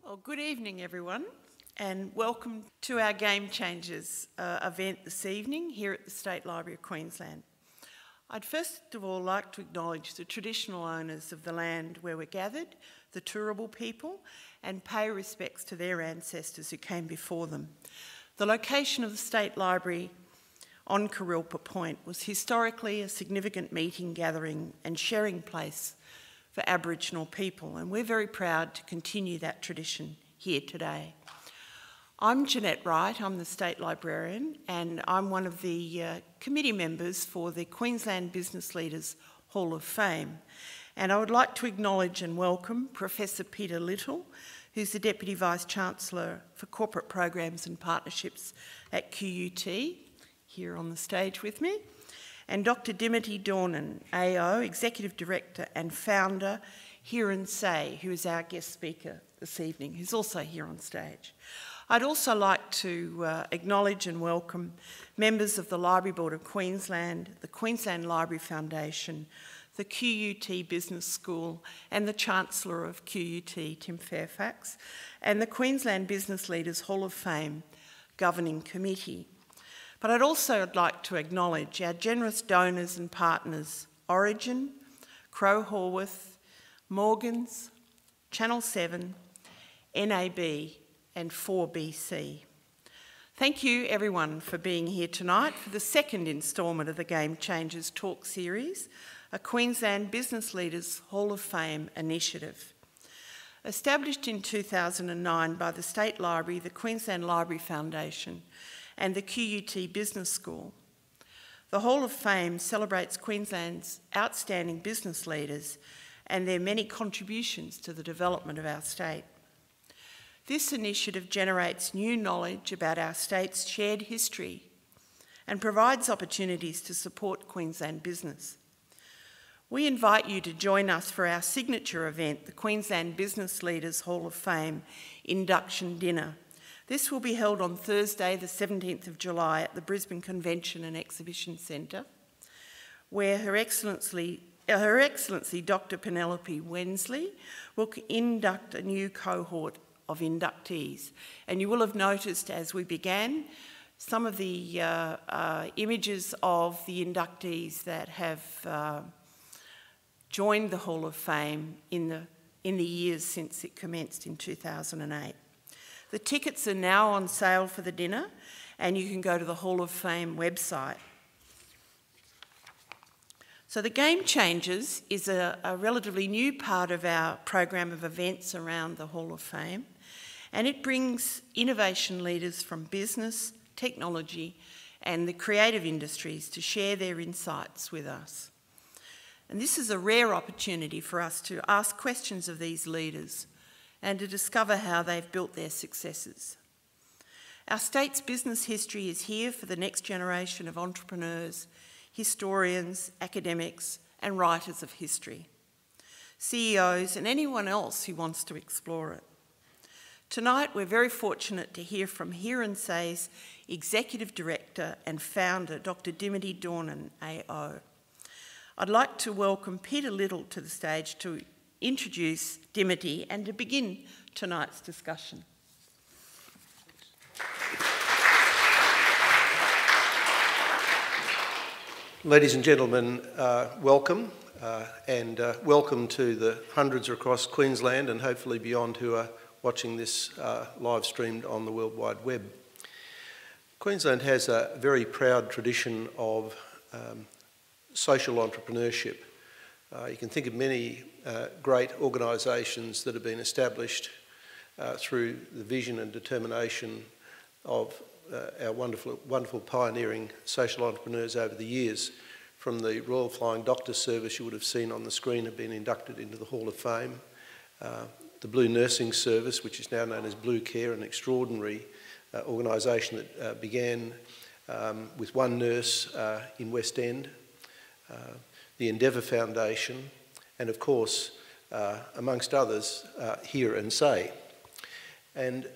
Well, good evening, everyone, and welcome to our Game Changers event this evening here at the State Library of Queensland. I'd first of all like to acknowledge the traditional owners of the land where we're gathered, the Turrbal people, and pay respects to their ancestors who came before them. The location of the State Library on Kurilpa Point was historically a significant meeting, gathering and sharing place for Aboriginal people, and we're very proud to continue that tradition here today. I'm Jeanette Wright, I'm the State Librarian, and I'm one of the committee members for the Queensland Business Leaders Hall of Fame. And I would like to acknowledge and welcome Professor Peter Little, who's the Deputy Vice Chancellor for Corporate Programs and Partnerships at QUT, here on the stage with me, and Dr Dimity Dornan AO, Executive Director and Founder, Hear and Say, who is our guest speaker this evening, who's also here on stage. I'd also like to acknowledge and welcome members of the Library Board of Queensland, the Queensland Library Foundation, the QUT Business School, and the Chancellor of QUT, Tim Fairfax, and the Queensland Business Leaders Hall of Fame Governing Committee. But I'd also like to acknowledge our generous donors and partners, Origin, Crow Horwath, Morgans, Channel 7, NAB and 4BC. Thank you everyone for being here tonight for the second instalment of the Game Changers Talk Series, a Queensland Business Leaders Hall of Fame initiative. Established in 2009 by the State Library, the Queensland Library Foundation and the QUT Business School, the Hall of Fame celebrates Queensland's outstanding business leaders and their many contributions to the development of our state. This initiative generates new knowledge about our state's shared history and provides opportunities to support Queensland business. We invite you to join us for our signature event, the Queensland Business Leaders Hall of Fame Induction Dinner. This will be held on Thursday, the 17th of July at the Brisbane Convention and Exhibition Centre, where Her Excellency Dr Penelope Wensley will induct a new cohort of inductees. And you will have noticed as we began some of the images of the inductees that have joined the Hall of Fame in the years since it commenced in 2008. The tickets are now on sale for the dinner, and you can go to the Hall of Fame website. So the Game Changers is a relatively new part of our program of events around the Hall of Fame, and it brings innovation leaders from business, technology, and the creative industries to share their insights with us. And this is a rare opportunity for us to ask questions of these leaders and to discover how they've built their successes. Our state's business history is here for the next generation of entrepreneurs, historians, academics, and writers of history, CEOs, and anyone else who wants to explore it. Tonight, we're very fortunate to hear from Hear and Say's Executive Director and Founder, Dr Dimity Dornan AO. I'd like to welcome Peter Little to the stage to introduce Dimity and to begin tonight's discussion. Ladies and gentlemen, welcome, and welcome to the hundreds across Queensland and hopefully beyond who are watching this live streamed on the World Wide Web. Queensland has a very proud tradition of social entrepreneurship. You can think of many great organisations that have been established through the vision and determination of our wonderful pioneering social entrepreneurs over the years. From the Royal Flying Doctor Service you would have seen on the screen have been inducted into the Hall of Fame. The Blue Nursing Service, which is now known as Blue Care, an extraordinary organisation that began with one nurse in West End. The Endeavour Foundation, and of course, amongst others, Hear and Say. And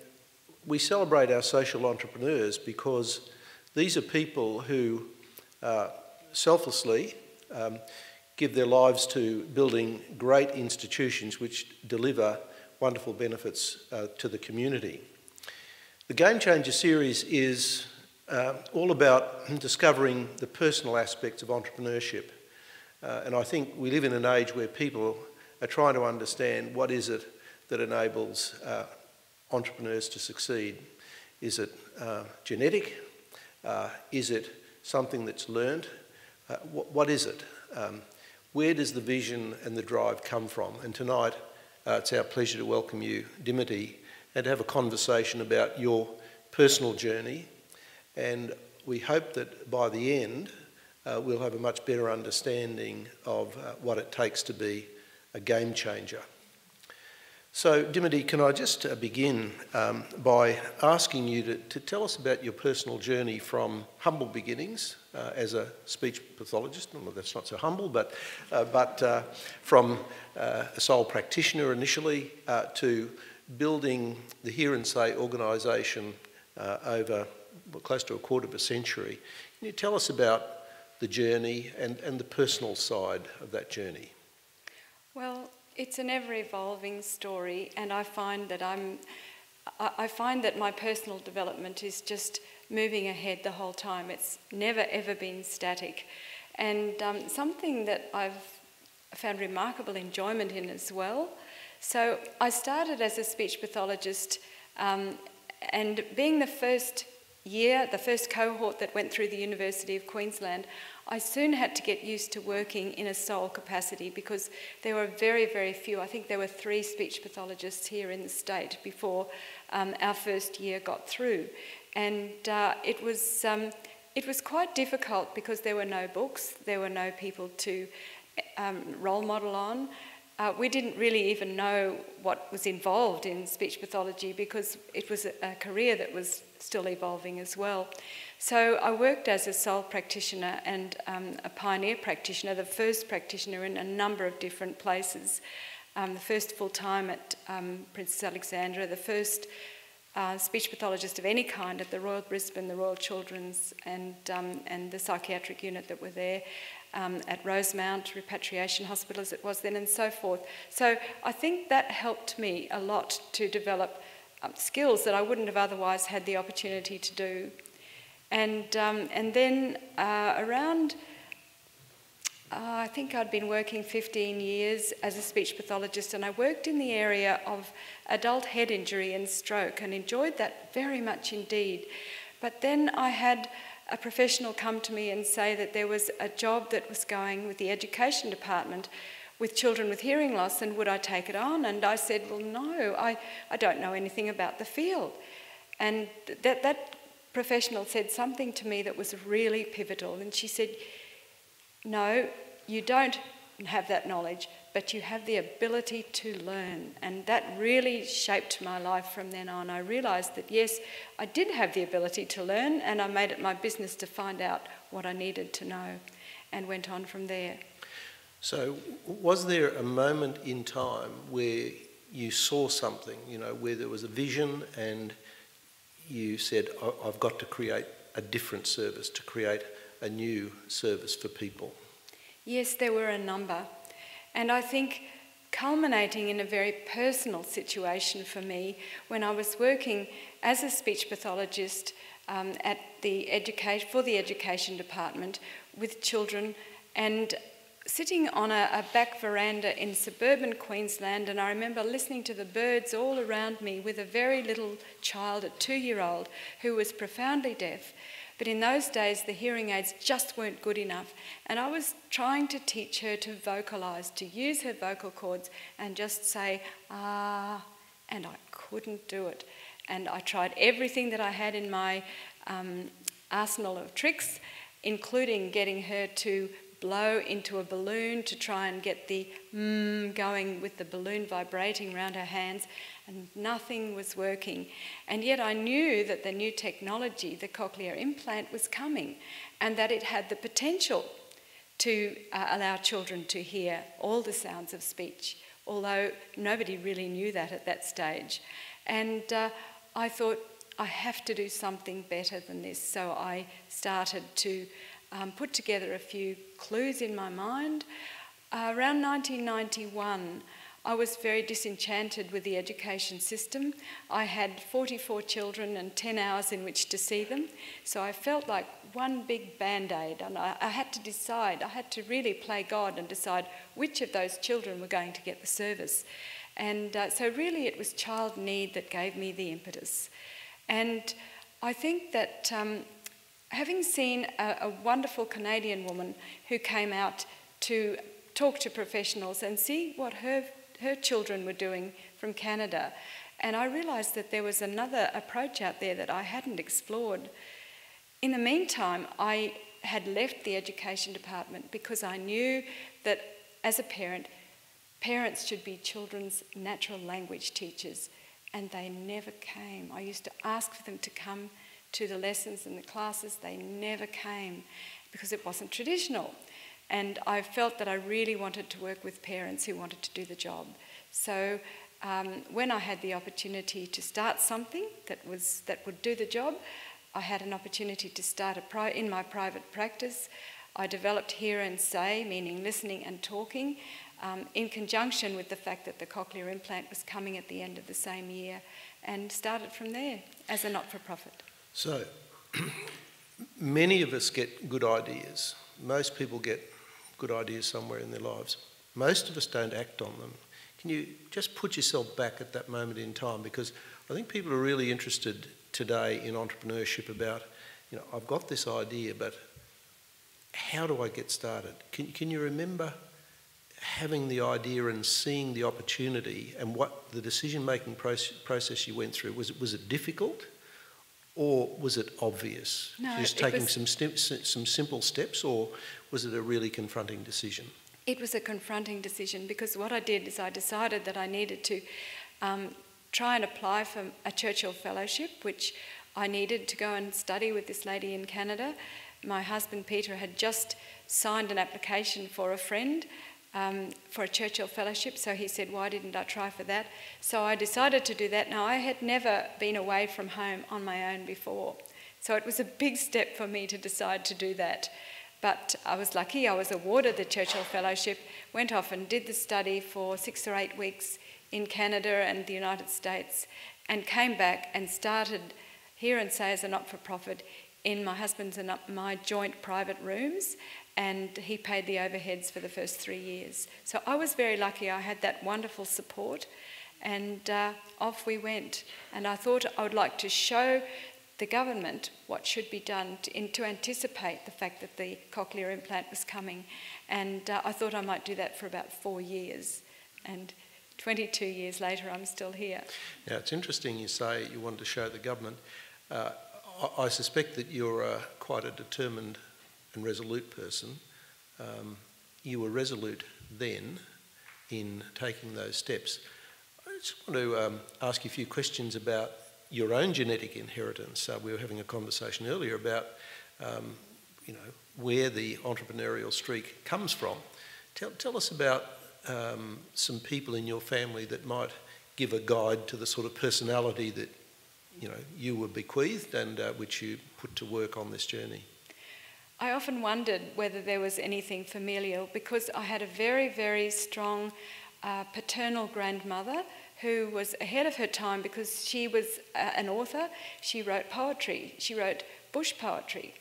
we celebrate our social entrepreneurs because these are people who selflessly give their lives to building great institutions which deliver wonderful benefits to the community. The Game Changer series is all about discovering the personal aspects of entrepreneurship. And I think we live in an age where people are trying to understand what is it that enables entrepreneurs to succeed. Is it genetic? Is it something that's learned? What is it? Where does the vision and the drive come from? And tonight, it's our pleasure to welcome you, Dimity, and to have a conversation about your personal journey. And we hope that by the end, we'll have a much better understanding of what it takes to be a game changer. So, Dimity, can I just begin by asking you to tell us about your personal journey from humble beginnings as a speech pathologist. Well, that's not so humble, but from a sole practitioner initially to building the Hear and Say organisation over close to a quarter of a century. Can you tell us about the journey and the personal side of that journey? Well, it's an ever-evolving story, and I find that my personal development is just moving ahead the whole time. It's never ever been static, and something that I've found remarkable enjoyment in as well. So I started as a speech pathologist, and being the first cohort that went through the University of Queensland, I soon had to get used to working in a sole capacity because there were very, very few. I think there were 3 speech pathologists here in the state before our first year got through. And it was quite difficult because there were no books, there were no people to role model on. We didn't really even know what was involved in speech pathology because it was a career that was still evolving as well. So I worked as a sole practitioner and a pioneer practitioner, the first practitioner in a number of different places. The first full-time at Princess Alexandra, the first speech pathologist of any kind at the Royal Brisbane, the Royal Children's and the psychiatric unit that were there. At Rosemount Repatriation Hospital as it was then, and so forth. So I think that helped me a lot to develop skills that I wouldn't have otherwise had the opportunity to do. And then around, I think I'd been working 15 years as a speech pathologist, and I worked in the area of adult head injury and stroke and enjoyed that very much indeed. But then I had a professional come to me and say that there was a job that was going with the education department with children with hearing loss, and would I take it on? And I said, well, no, I don't know anything about the field. And that professional said something to me that was really pivotal, and she said, no, you don't have that knowledge, but you have the ability to learn. And that really shaped my life from then on. I realised that, yes, I did have the ability to learn, and I made it my business to find out what I needed to know and went on from there. So was there a moment in time where you saw something, you know, where there was a vision and you said, I've got to create a different service, to create a new service for people? Yes, there were a number. And I think culminating in a very personal situation for me when I was working as a speech pathologist at for the education department with children, and sitting on a back veranda in suburban Queensland, and I remember listening to the birds all around me with a very little child, a 2-year-old, who was profoundly deaf. But in those days, the hearing aids just weren't good enough. And I was trying to teach her to vocalise, to use her vocal cords and just say, ah, and I couldn't do it. And I tried everything that I had in my arsenal of tricks, including getting her to blow into a balloon to try and get the going with the balloon vibrating around her hands, and nothing was working. And yet I knew that the new technology, the Cochlear implant, was coming, and that it had the potential to allow children to hear all the sounds of speech, although nobody really knew that at that stage. And I thought, I have to do something better than this. So I started to put together a few clues in my mind. Around 1991, I was very disenchanted with the education system. I had 44 children and 10 hours in which to see them, so I felt like one big band-aid, and I had to decide, I had to really play God and decide which of those children were going to get the service. And so really it was child need that gave me the impetus. And I think that having seen a wonderful Canadian woman who came out to talk to professionals and see what her children were doing from Canada, and I realised that there was another approach out there that I hadn't explored. In the meantime, I had left the education department because I knew that as a parent, parents should be children's natural language teachers, and they never came. I used to ask for them to come to the lessons and the classes. They never came because it wasn't traditional. And I felt that I really wanted to work with parents who wanted to do the job. So when I had the opportunity to start something that would do the job, I had an opportunity to start in my private practice. I developed Hear and Say, meaning listening and talking, in conjunction with the fact that the cochlear implant was coming at the end of the same year, and started from there as a not-for-profit. So, many of us get good ideas. Most people get good ideas somewhere in their lives. Most of us don't act on them. Can you just put yourself back at that moment in time? Because I think people are really interested today in entrepreneurship about, you know, I've got this idea, but how do I get started? Can you remember having the idea and seeing the opportunity and what the decision-making process you went through? Was it difficult, or was it obvious? No, just taking some simple steps, or was it a really confronting decision? It was a confronting decision, because what I did is I decided that I needed to try and apply for a Churchill Fellowship, which I needed to go and study with this lady in Canada. My husband Peter had just signed an application for a friend for a Churchill Fellowship, so he said, why didn't I try for that? So I decided to do that. Now, I had never been away from home on my own before, so it was a big step for me to decide to do that. But I was lucky. I was awarded the Churchill Fellowship, went off and did the study for 6 or 8 weeks in Canada and the United States, and came back and started Hear and Say as a not-for-profit in my husband's and my joint private rooms, and he paid the overheads for the first 3 years. So I was very lucky. I had that wonderful support, and off we went. And I thought I would like to show the government what should be done to anticipate the fact that the cochlear implant was coming. And I thought I might do that for about 4 years. And 22 years later, I'm still here. Now, it's interesting you say you wanted to show the government. I suspect that you're quite a determined and resolute person. You were resolute then in taking those steps. I just want to ask you a few questions about your own genetic inheritance. We were having a conversation earlier about, you know, where the entrepreneurial streak comes from. Tell us about some people in your family that might give a guide to the sort of personality that, you know, you were bequeathed and which you put to work on this journey. I often wondered whether there was anything familial, because I had a very, very strong paternal grandmother who was ahead of her time, because she was an author. She wrote poetry. She wrote bush poetry.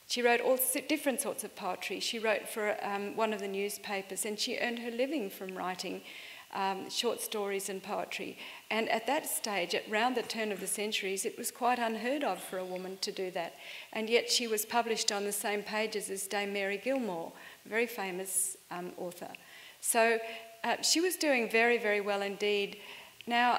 She wrote all different sorts of poetry. She wrote for one of the newspapers, and she earned her living from writing short stories and poetry. And at that stage, around the turn of the centuries, it was quite unheard of for a woman to do that. And yet she was published on the same pages as Dame Mary Gilmore, a very famous author. So she was doing very, very well indeed. Now,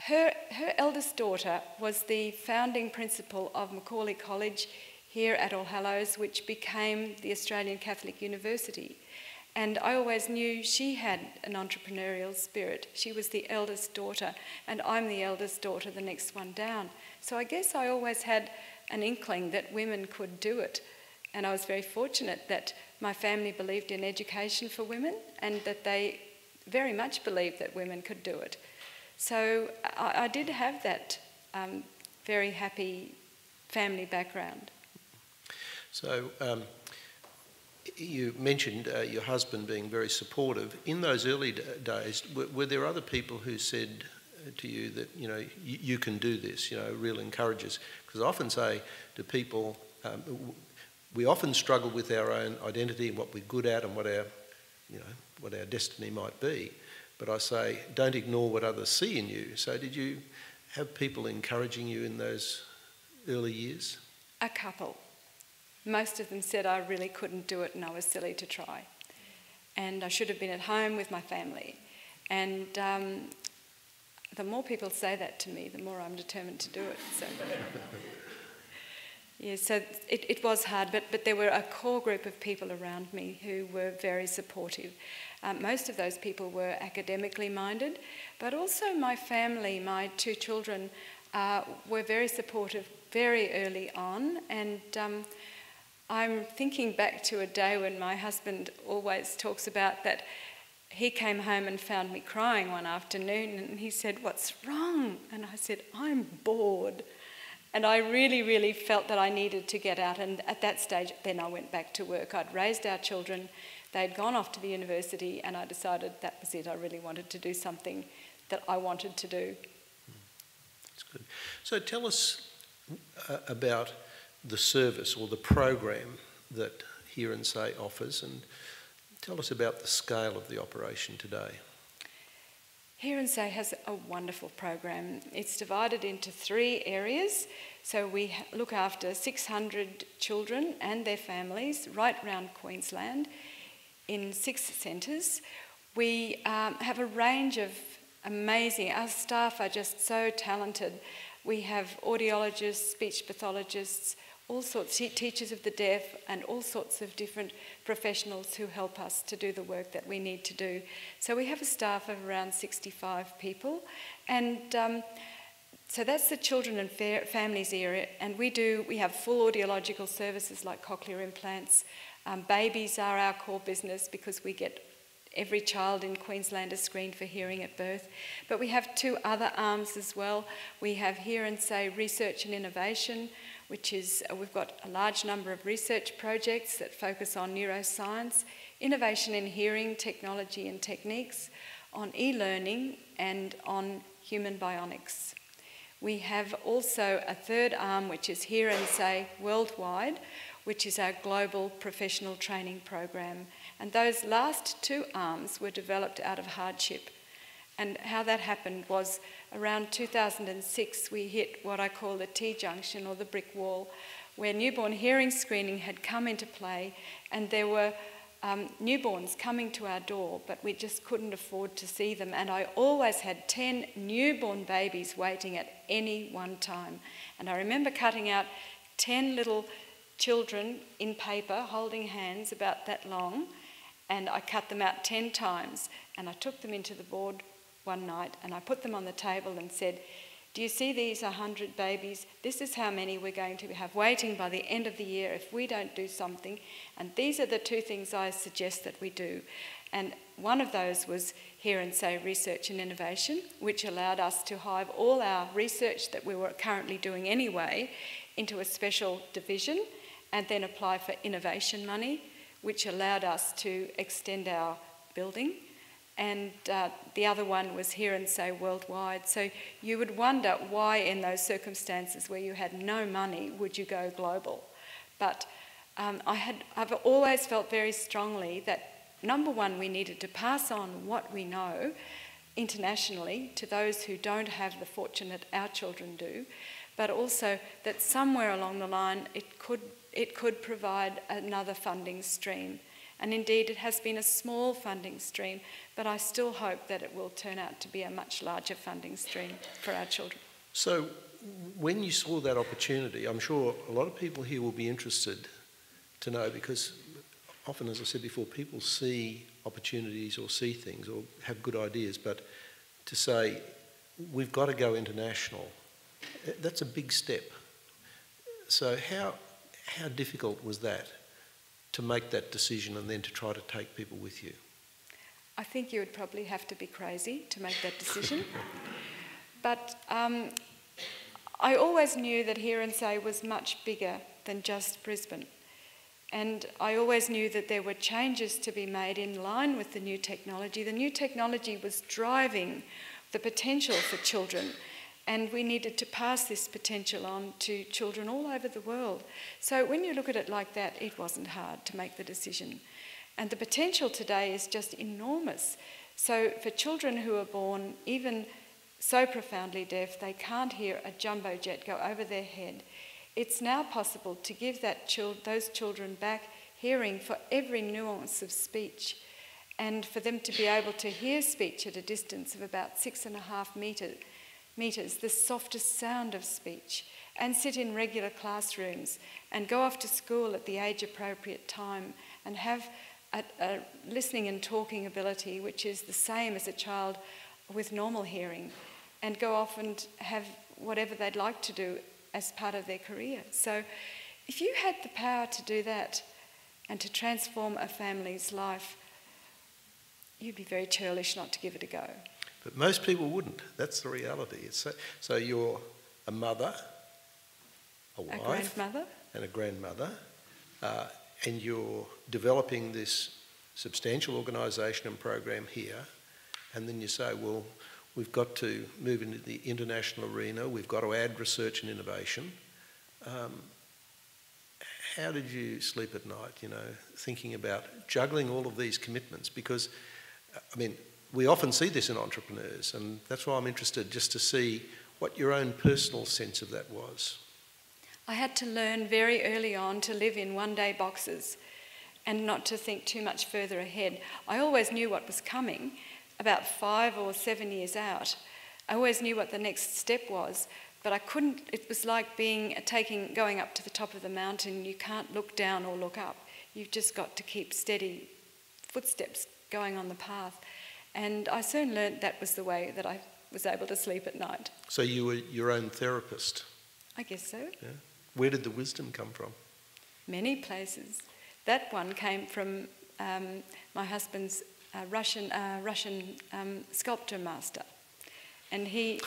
her eldest daughter was the founding principal of Macaulay College here at All Hallows, which became the Australian Catholic University. And I always knew she had an entrepreneurial spirit. She was the eldest daughter, and I'm the eldest daughter, the next one down. So I guess I always had an inkling that women could do it. And I was very fortunate that my family believed in education for women, and that they very much believed that women could do it. So I did have that very happy family background. So you mentioned your husband being very supportive. In those early days, were there other people who said to you that, you know, you can do this, you know, real encouragers? Because I often say to people, we often struggle with our own identity and what we're good at and what our, you know, what our destiny might be. But I say, don't ignore what others see in you. So did you have people encouraging you in those early years? A couple. Most of them said I really couldn't do it and I was silly to try. And I should have been at home with my family. And the more people say that to me, the more I'm determined to do it. So, yeah, so it was hard, but there were a core group of people around me who were very supportive. Most of those people were academically minded, but also my family, my two children, were very supportive very early on. And I'm thinking back to a day when my husband always talks about that he came home and found me crying one afternoon and he said, "What's wrong?" And I said, "I'm bored." And I really, really felt that I needed to get out. And at that stage, then I went back to work. I'd raised our children. They'd gone off to the university and I decided that was it. I really wanted to do something that I wanted to do. That's good. So tell us about the service or the program that Hear and Say offers, and tell us about the scale of the operation today. Hear and Say has a wonderful program. It's divided into 3 areas. So we look after 600 children and their families right around Queensland in 6 centres. We have a range of amazing, our staff are just so talented. We have audiologists, speech pathologists, all sorts, teachers of the deaf, and all sorts of different professionals who help us to do the work that we need to do. So we have a staff of around 65 people, and so that's the children and families area. And we have full audiological services like cochlear implants. Babies are our core business because we get every child in Queensland is screened for hearing at birth. But we have 2 other arms as well. We have Hear and Say Research and Innovation, which is, we've got a large number of research projects that focus on neuroscience, innovation in hearing, technology and techniques, on e-learning and on human bionics. We have also a 3rd arm, which is Hear and Say Worldwide, which is our global professional training program. And those last 2 arms were developed out of hardship. And how that happened was around 2006, we hit what I call the T-junction or the brick wall, where newborn hearing screening had come into play, and there were newborns coming to our door, but we just couldn't afford to see them. And I always had 10 newborn babies waiting at any one time. And I remember cutting out 10 little children in paper holding hands about that long, and I cut them out 10 times, and I took them into the board one night and I put them on the table and said, "Do you see these 100 babies? This is how many we're going to have waiting by the end of the year if we don't do something, and these are the 2 things I suggest that we do." And one of those was Hear and Say Research and Innovation, which allowed us to hive all our research that we were currently doing anyway into a special division and then apply for innovation money, which allowed us to extend our building. And the other one was Hear and Say Worldwide. So you would wonder why in those circumstances where you had no money would you go global. But I've always felt very strongly that, number one, we needed to pass on what we know internationally to those who don't have the fortune that our children do, but also that somewhere along the line it could provide another funding stream. And indeed, it has been a small funding stream, but I still hope that it will turn out to be a much larger funding stream for our children. So when you saw that opportunity, I'm sure a lot of people here will be interested to know, because often, as I said before, people see opportunities or see things or have good ideas, but to say, we've got to go international, that's a big step. So how difficult was that, to make that decision and then to try to take people with you? I think you would probably have to be crazy to make that decision. But I always knew that Hear and Say was much bigger than just Brisbane. And I always knew that there were changes to be made in line with the new technology. The new technology was driving the potential for children, and we needed to pass this potential on to children all over the world. So when you look at it like that, it wasn't hard to make the decision. And the potential today is just enormous. So for children who are born even so profoundly deaf they can't hear a jumbo jet go over their head, it's now possible to give those children back hearing for every nuance of speech, and for them to be able to hear speech at a distance of about 6.5 metres, the softest sound of speech, and sit in regular classrooms and go off to school at the age-appropriate time and have a listening and talking ability which is the same as a child with normal hearing, and go off and have whatever they'd like to do as part of their career. So if you had the power to do that and to transform a family's life, you'd be very churlish not to give it a go. But most people wouldn't. That's the reality. So you're a mother, a wife, grandmother, and a grandmother, and you're developing this substantial organisation and program here, and then you say, well, we've got to move into the international arena, we've got to add research and innovation. How did you sleep at night, thinking about juggling all of these commitments? Because, we often see this in entrepreneurs, and that's why I'm interested just to see what your own personal sense of that was. I had to learn very early on to live in one-day boxes and not to think too much further ahead. I always knew what was coming, about 5 or 7 years out. I always knew what the next step was, but I couldn't. It was like going up to the top of the mountain. You can't look down or look up. You've just got to keep steady footsteps going on the path. And I soon learnt that was the way that I was able to sleep at night. So you were your own therapist? I guess so. Yeah. Where did the wisdom come from? Many places. That one came from my husband's Russian sculpture master, and he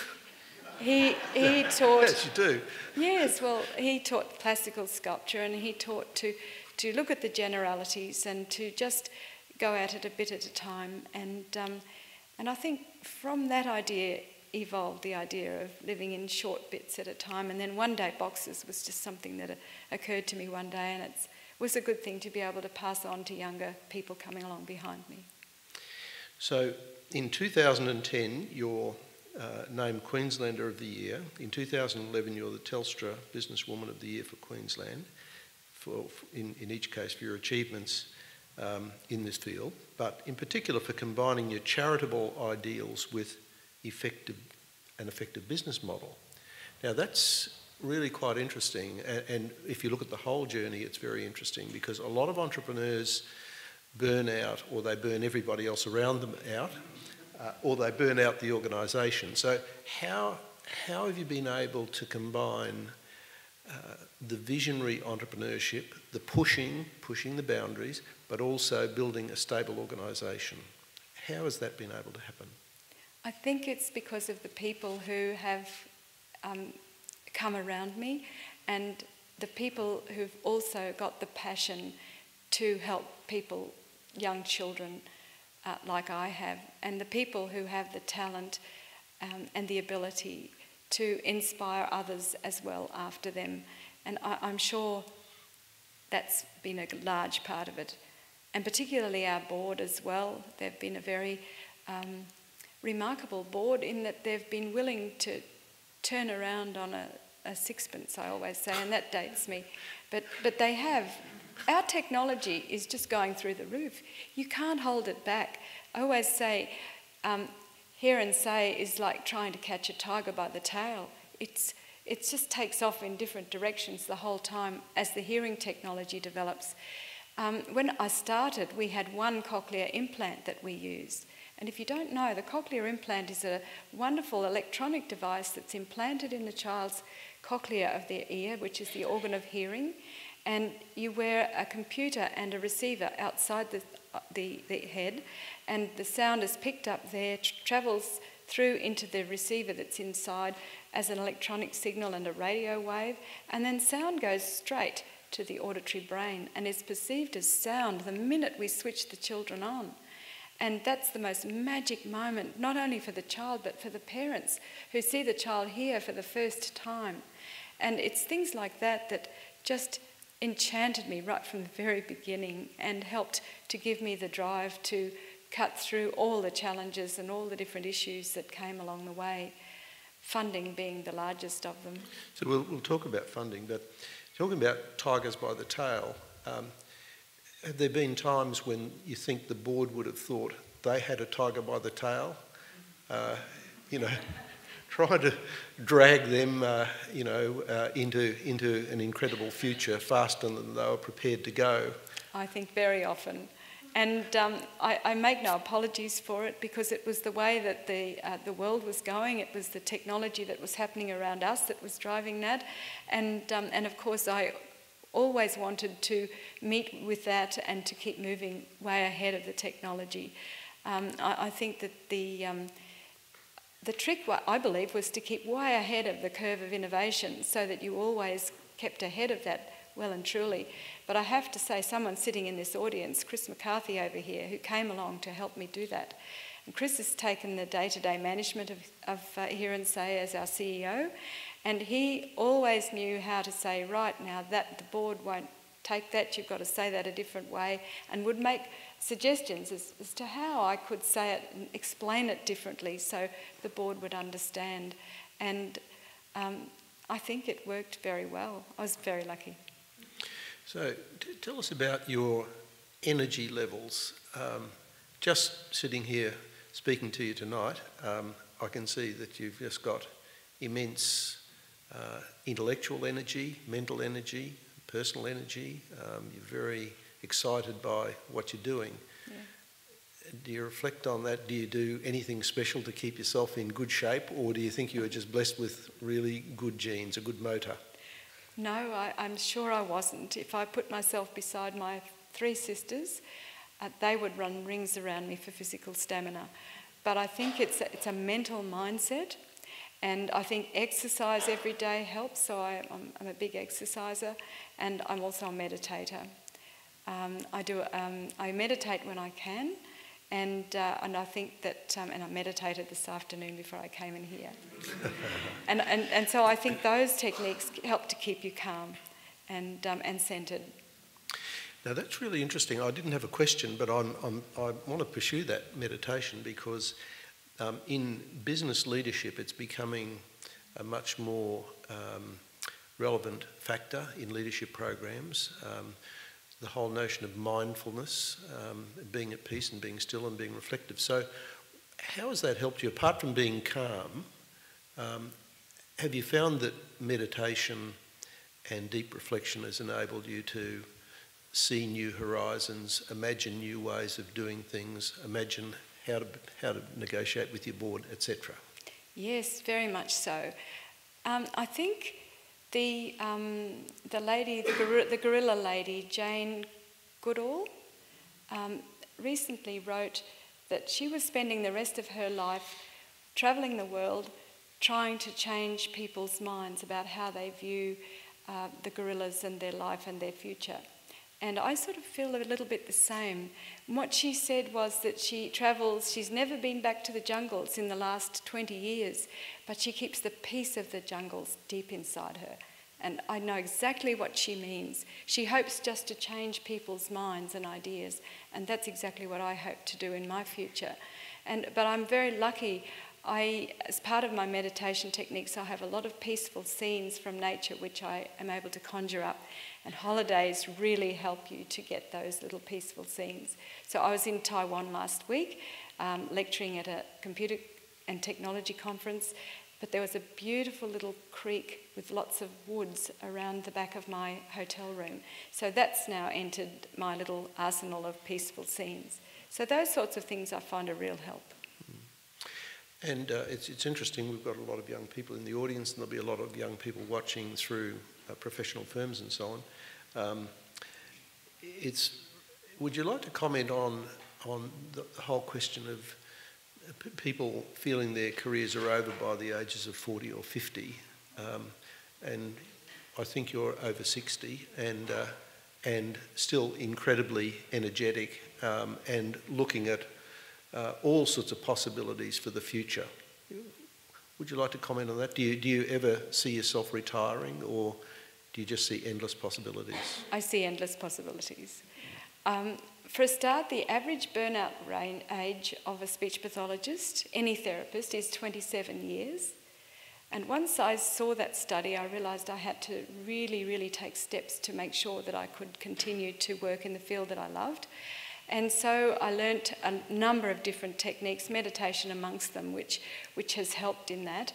taught. Yes, you do. Yes, well, he taught classical sculpture, and he taught to look at the generalities and to just go at it a bit at a time. And I think from that idea evolved the idea of living in short bits at a time. And then one-day boxes was just something that occurred to me one day, and it was a good thing to be able to pass on to younger people coming along behind me. So in 2010, you're named Queenslander of the Year. In 2011, you're the Telstra Business Woman of the Year for Queensland, in each case for your achievements in this field, but in particular for combining your charitable ideals with an effective business model. Now that's really quite interesting, and if you look at the whole journey, it's very interesting, because a lot of entrepreneurs burn out, or they burn everybody else around them out, or they burn out the organisation. So how have you been able to combine the visionary entrepreneurship, the pushing the boundaries, but also building a stable organisation? How has that been able to happen? I think it's because of the people who have come around me, and the people who've also got the passion to help people, young children like I have, and the people who have the talent and the ability to inspire others as well after them. And I'm sure that's been a large part of it. And particularly our board as well. They've been a very remarkable board in that they've been willing to turn around on a sixpence, I always say, and that dates me. But they have. Our technology is just going through the roof. You can't hold it back. I always say, hear and say is like trying to catch a tiger by the tail. It just takes off in different directions the whole time as the hearing technology develops. When I started, we had one cochlear implant that we used. And if you don't know, the cochlear implant is a wonderful electronic device that's implanted in the child's cochlea of their ear, which is the organ of hearing. And you wear a computer and a receiver outside the head, and the sound is picked up there, travels through into the receiver that's inside as an electronic signal and a radio wave, and then sound goes straight to the auditory brain and is perceived as sound the minute we switch the children on. And that's the most magic moment, not only for the child, but for the parents who see the child hear for the first time. And it's things like that that just enchanted me right from the very beginning and helped to give me the drive to cut through all the challenges and all the different issues that came along the way, funding being the largest of them. So we'll talk about funding, but talking about tigers by the tail, have there been times when you think the board would have thought they had a tiger by the tail? Trying to drag them, into an incredible future faster than they were prepared to go. I think very often. And I make no apologies for it, because it was the way that the world was going. It was the technology that was happening around us that was driving that. And of course, I always wanted to meet with that and to keep moving way ahead of the technology. I think that the trick, I believe, was to keep way ahead of the curve of innovation so that you always kept ahead of that well and truly. But I have to say, someone sitting in this audience, Chris McCarthy over here, who came along to help me do that. And Chris has taken the day-to-day management of Hear and Say as our CEO, and he always knew how to say, right, now that the board won't take that, you've got to say that a different way, and would make suggestions as to how I could say it and explain it differently so the board would understand. And I think it worked very well. I was very lucky. So tell us about your energy levels. Just sitting here speaking to you tonight, I can see that you've just got immense intellectual energy, mental energy, personal energy. You're very excited by what you're doing. Yeah. Do you reflect on that? Do you do anything special to keep yourself in good shape, or do you think you were just blessed with really good genes, a good motor? No, I'm sure I wasn't. If I put myself beside my three sisters, they would run rings around me for physical stamina. But I think it's a mental mindset, and I think exercise every day helps. So I'm a big exerciser, and I'm also a meditator. I meditate when I can, and I think that, and I meditated this afternoon before I came in here. and so I think those techniques help to keep you calm and centred. Now that's really interesting. I didn't have a question, but I want to pursue that meditation, because in business leadership it's becoming a much more relevant factor in leadership programs. The whole notion of mindfulness, being at peace and being still and being reflective. So how has that helped you? Apart from being calm, have you found that meditation and deep reflection has enabled you to see new horizons, imagine new ways of doing things, imagine how to negotiate with your board, etc.? Yes, very much so. I think the lady, the gorilla lady, Jane Goodall, recently wrote that she was spending the rest of her life travelling the world trying to change people's minds about how they view the gorillas and their life and their future. And I sort of feel a little bit the same. And what she said was that she travels, she's never been back to the jungles in the last 20 years, but she keeps the peace of the jungles deep inside her. And I know exactly what she means. She hopes just to change people's minds and ideas, and that's exactly what I hope to do in my future. But I'm very lucky. As part of my meditation techniques, I have a lot of peaceful scenes from nature which I am able to conjure up, and holidays really help you to get those little peaceful scenes. So I was in Taiwan last week, lecturing at a computer and technology conference, but there was a beautiful little creek with lots of woods around the back of my hotel room. So that's now entered my little arsenal of peaceful scenes. So those sorts of things I find a real help. And it's interesting, we've got a lot of young people in the audience, and there'll be a lot of young people watching through professional firms and so on. Would you like to comment on the whole question of people feeling their careers are over by the ages of 40 or 50, and I think you're over 60 and still incredibly energetic and looking at all sorts of possibilities for the future. Would you like to comment on that? Do you ever see yourself retiring, or do you just see endless possibilities? I see endless possibilities. For a start, the average burnout age of a speech pathologist, any therapist, is 27 years. And once I saw that study, I realised I had to really, really take steps to make sure that I could continue to work in the field that I loved. And so I learnt a number of different techniques, meditation amongst them, which has helped in that.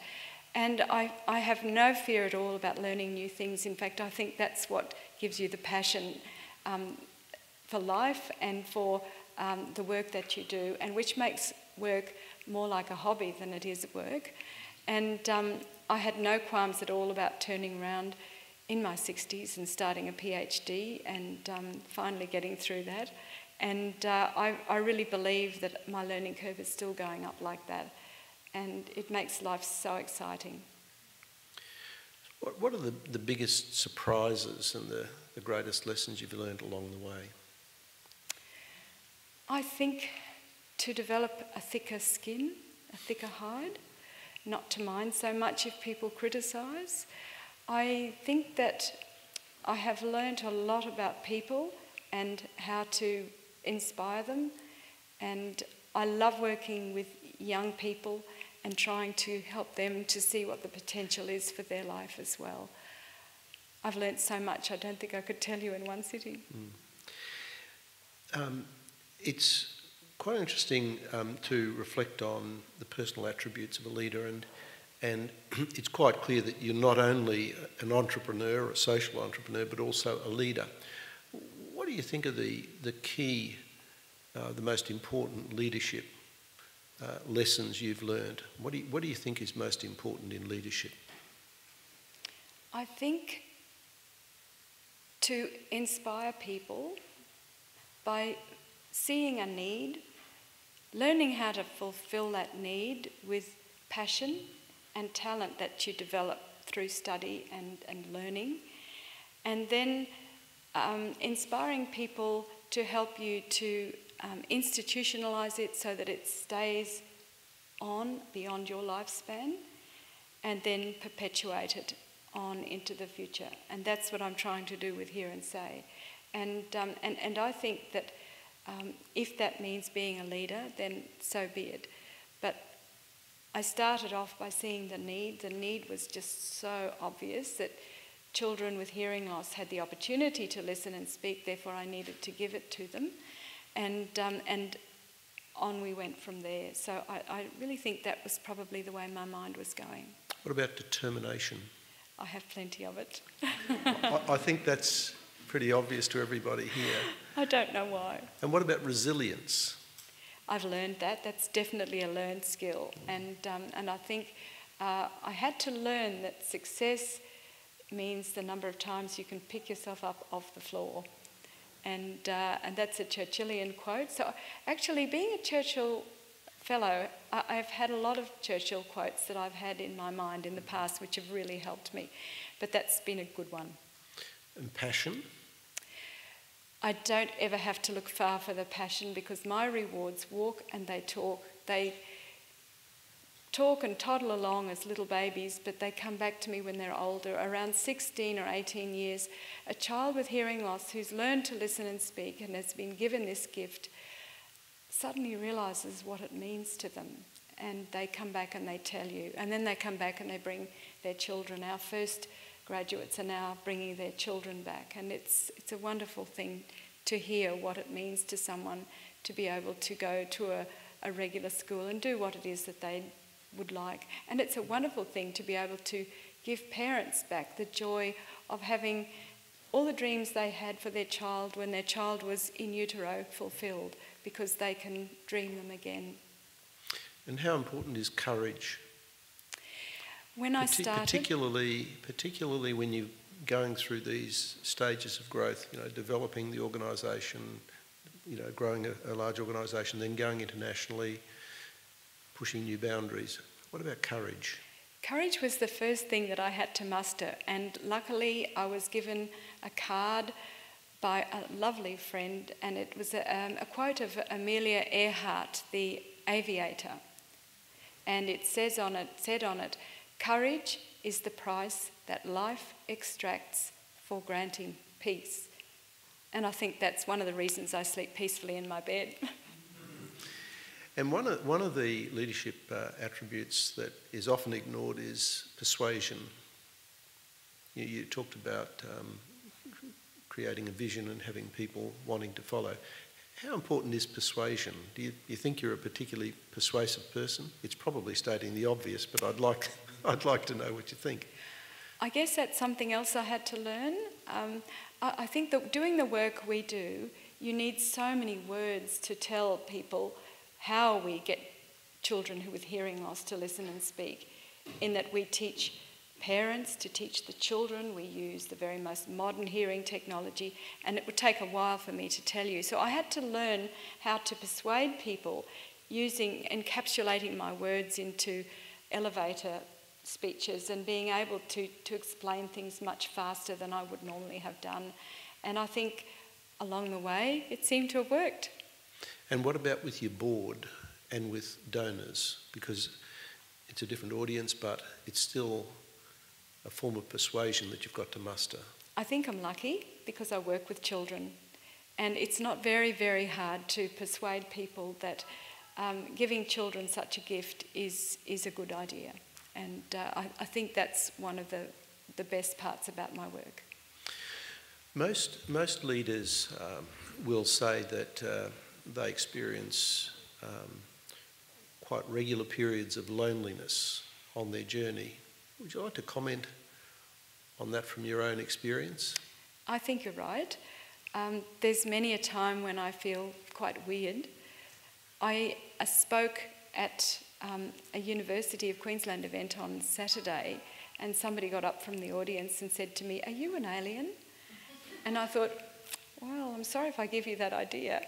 And I have no fear at all about learning new things. In fact, I think that's what gives you the passion for life and for the work that you do, and which makes work more like a hobby than it is work. And I had no qualms at all about turning around in my 60s and starting a PhD and finally getting through that. And I really believe that my learning curve is still going up like that. And it makes life so exciting. What are the biggest surprises and the greatest lessons you've learned along the way? I think to develop a thicker skin, a thicker hide, not to mind so much if people criticise. I think that I have learnt a lot about people and how to inspire them, and I love working with young people and trying to help them to see what the potential is for their life as well. I've learnt so much I don't think I could tell you in one sitting. It's quite interesting to reflect on the personal attributes of a leader, and it's quite clear that you're not only an entrepreneur, a social entrepreneur, but also a leader. What do you think are the key, the most important leadership lessons you've learned? What do you think is most important in leadership? I think to inspire people by seeing a need, learning how to fulfil that need with passion and talent that you develop through study and learning, and then inspiring people to help you to institutionalise it so that it stays on beyond your lifespan, and then perpetuate it on into the future. And that's what I'm trying to do with Hear and Say. And I think that if that means being a leader, then so be it. But I started off by seeing the need. The need was just so obvious that children with hearing loss had the opportunity to listen and speak, therefore I needed to give it to them. And on we went from there. So I really think that was probably the way my mind was going. What about determination? I have plenty of it. I think that's pretty obvious to everybody here. I don't know why. And what about resilience? I've learned that. That's definitely a learned skill. And I think I had to learn that success means the number of times you can pick yourself up off the floor. And that's a Churchillian quote. So actually being a Churchill Fellow, I've had a lot of Churchill quotes that I've had in my mind in the past which have really helped me. But that's been a good one. And passion? I don't ever have to look far for the passion, because my rewards walk and they talk. They talk and toddle along as little babies, but they come back to me when they're older. Around 16 or 18 years, a child with hearing loss who's learned to listen and speak and has been given this gift suddenly realises what it means to them, and they come back and they tell you, and then they come back and they bring their children. Our first graduates are now bringing their children back, and it's a wonderful thing to hear what it means to someone to be able to go to a regular school and do what it is that they would like. And it's a wonderful thing to be able to give parents back the joy of having all the dreams they had for their child when their child was in utero fulfilled, because they can dream them again. And how important is courage? When I started... Particularly when you're going through these stages of growth, developing the organisation, growing a large organisation, then going internationally, pushing new boundaries. What about courage? Courage was the first thing that I had to muster, and luckily I was given a card by a lovely friend, and it was a quote of Amelia Earhart, the aviator, and it said on it, "Courage is the price that life extracts for granting peace." And I think that's one of the reasons I sleep peacefully in my bed. And one of the leadership attributes that is often ignored is persuasion. You talked about creating a vision and having people wanting to follow. How important is persuasion? Do you think you're a particularly persuasive person? It's probably stating the obvious, but I'd like to know what you think. I guess that's something else I had to learn. I think that doing the work we do, you need so many words to tell people how we get children who with hearing loss to listen and speak, in that we teach parents to teach the children, we use the very most modern hearing technology, and it would take a while for me to tell you. So I had to learn how to persuade people encapsulating my words into elevator speeches and being able to explain things much faster than I would normally have done. And I think along the way it seemed to have worked. And what about with your board and with donors? Because it's a different audience, but it's still a form of persuasion that you've got to muster. I think I'm lucky because I work with children, and it's not very, very hard to persuade people that giving children such a gift is a good idea. And I think that's one of the best parts about my work. Most leaders will say that they experience quite regular periods of loneliness on their journey. Would you like to comment on that from your own experience? I think you're right. There's many a time when I feel quite weird. I spoke at a University of Queensland event on Saturday, and somebody got up from the audience and said to me, "Are you an alien?" And I thought, well, I'm sorry if I give you that idea.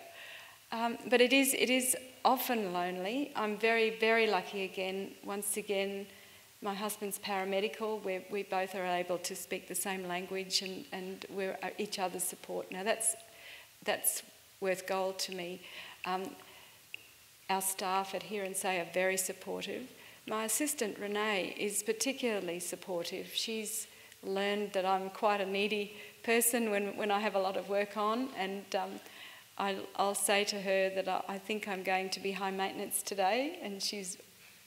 But it is often lonely. I'm very, very lucky once again, my husband's paramedical. We both are able to speak the same language, and we're each other's support. Now that's worth gold to me. Our staff at Hear and Say are very supportive. My assistant Renee is particularly supportive. She's learned that I'm quite a needy person when I have a lot of work on, and I'll say to her that I think I'm going to be high maintenance today, and she's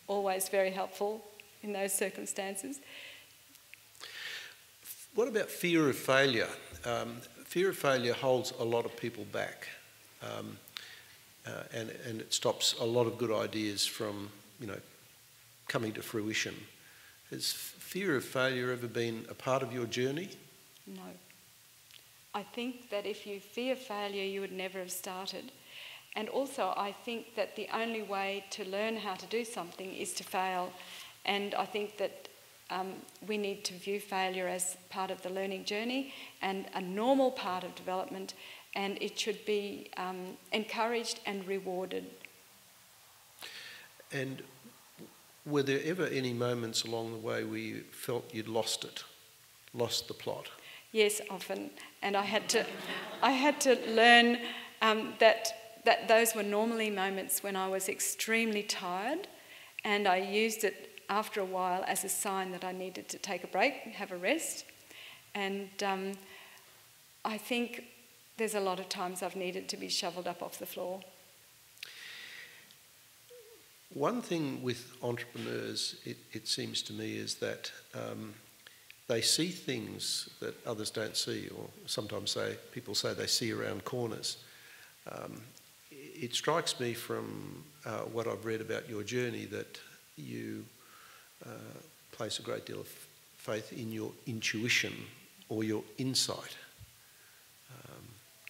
always very helpful in those circumstances. What about fear of failure? Fear of failure holds a lot of people back, and it stops a lot of good ideas from, coming to fruition. Has fear of failure ever been a part of your journey? No. I think that if you fear failure, you would never have started. And also, I think that the only way to learn how to do something is to fail. And I think that we need to view failure as part of the learning journey and a normal part of development, and it should be encouraged and rewarded. And were there ever any moments along the way where you felt you'd lost the plot? Yes, often. And I had to learn that those were normally moments when I was extremely tired, and I used it after a while as a sign that I needed to take a break, have a rest. And I think there's a lot of times I've needed to be shoveled up off the floor. One thing with entrepreneurs, it seems to me, is that they see things that others don't see, or sometimes people say they see around corners. It strikes me from what I've read about your journey that you place a great deal of faith in your intuition or your insight.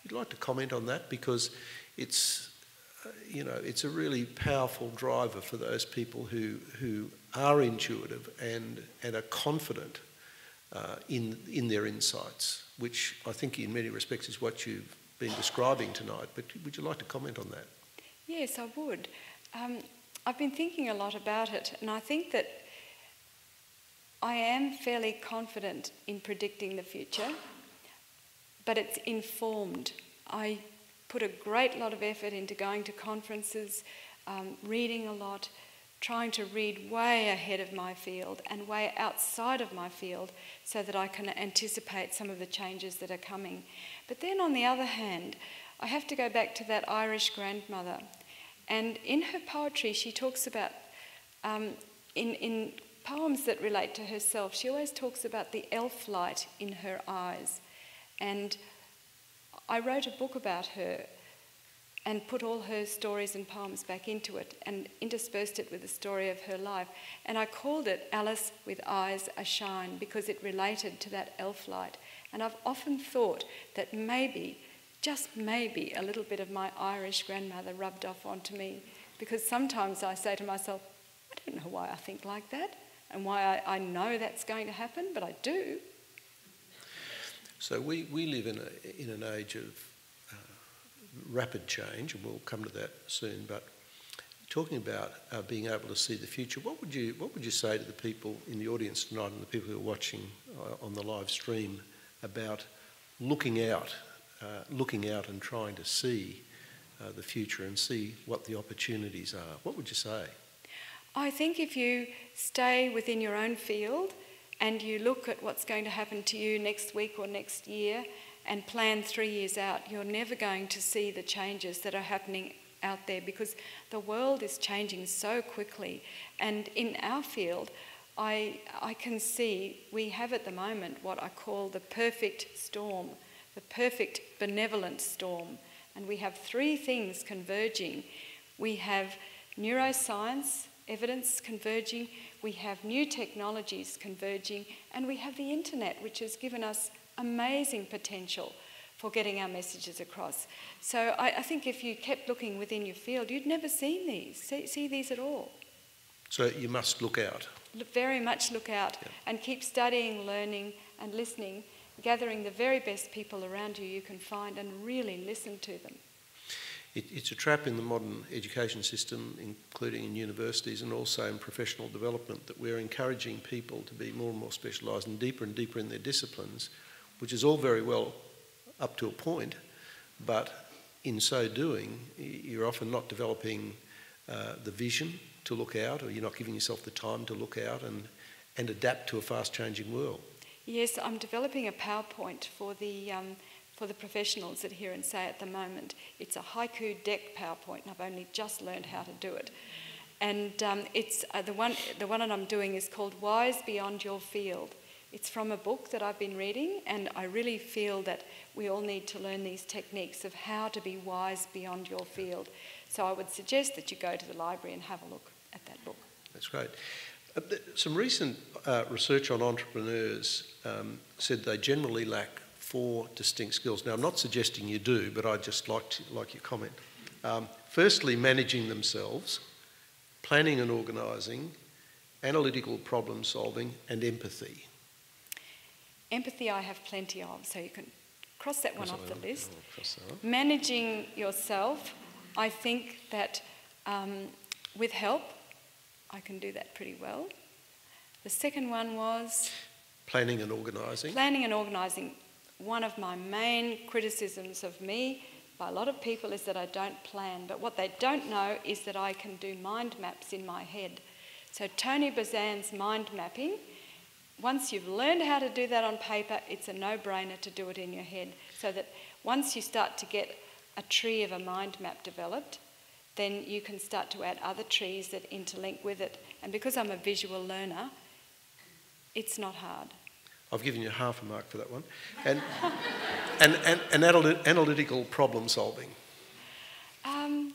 Would you like to comment on that? Because it's a really powerful driver for those people who are intuitive and are confident in their insights, which I think in many respects is what you've been describing tonight. But would you like to comment on that? Yes, I would. I've been thinking a lot about it, and I think that I am fairly confident in predicting the future, but it's informed. I put a great lot of effort into going to conferences, reading a lot, trying to read way ahead of my field and way outside of my field so that I can anticipate some of the changes that are coming. But then on the other hand, I have to go back to that Irish grandmother. And in her poetry, she talks about, in poems that relate to herself, she always talks about the elf light in her eyes. And I wrote a book about her and put all her stories and poems back into it and interspersed it with the story of her life. And I called it Alice with Eyes Ashine because it related to that elf light. And I've often thought that maybe, just maybe, a little bit of my Irish grandmother rubbed off onto me, because sometimes I say to myself, I don't know why I think like that and why I know that's going to happen, but I do. So we live in an age of rapid change, and we'll come to that soon, but talking about being able to see the future, what would you say to the people in the audience tonight and the people who are watching on the live stream about looking out and trying to see the future and see what the opportunities are? What would you say? I think if you stay within your own field and you look at what's going to happen to you next week or next year and plan 3 years out, you're never going to see the changes that are happening out there because the world is changing so quickly. And in our field, I can see we have at the moment what I call the perfect storm, the perfect benevolent storm. And we have 3 things converging. We have neuroscience evidence converging, we have new technologies converging, and we have the internet, which has given us amazing potential for getting our messages across. So I think if you kept looking within your field, you'd never see these at all. So you must look out. Very much look out, yeah. And keep studying, learning and listening, gathering the very best people around you can find and really listen to them. It's a trap in the modern education system, including in universities and also in professional development, that we're encouraging people to be more and more specialised and deeper in their disciplines, which is all very well up to a point, but in so doing, you're often not developing the vision to look out, or you're not giving yourself the time to look out and adapt to a fast-changing world. Yes, I'm developing a PowerPoint for the professionals at Hear and Say at the moment. It's a haiku deck PowerPoint, and I've only just learned how to do it. And it's the one that I'm doing is called Wise Beyond Your Field. It's from a book that I've been reading, and I really feel that we all need to learn these techniques of how to be wise beyond your field. So I would suggest that you go to the library and have a look at that book. That's great. Some recent research on entrepreneurs said they generally lack 4 distinct skills. Now, I'm not suggesting you do, but I'd just like your comment. Firstly, managing themselves, planning and organising, analytical problem solving, and empathy. Empathy I have plenty of, so you can cross that one off the list. Managing yourself, I think that with help, I can do that pretty well. The second one was? Planning and organising. Planning and organising. One of my main criticisms of me by a lot of people is that I don't plan, but what they don't know is that I can do mind maps in my head. So Tony Bazan's mind mapping, once you've learned how to do that on paper, it's a no-brainer to do it in your head. So that once you start to get a tree of a mind map developed, then you can start to add other trees that interlink with it. And because I'm a visual learner, it's not hard. I've given you half a mark for that one. And analytical problem solving. I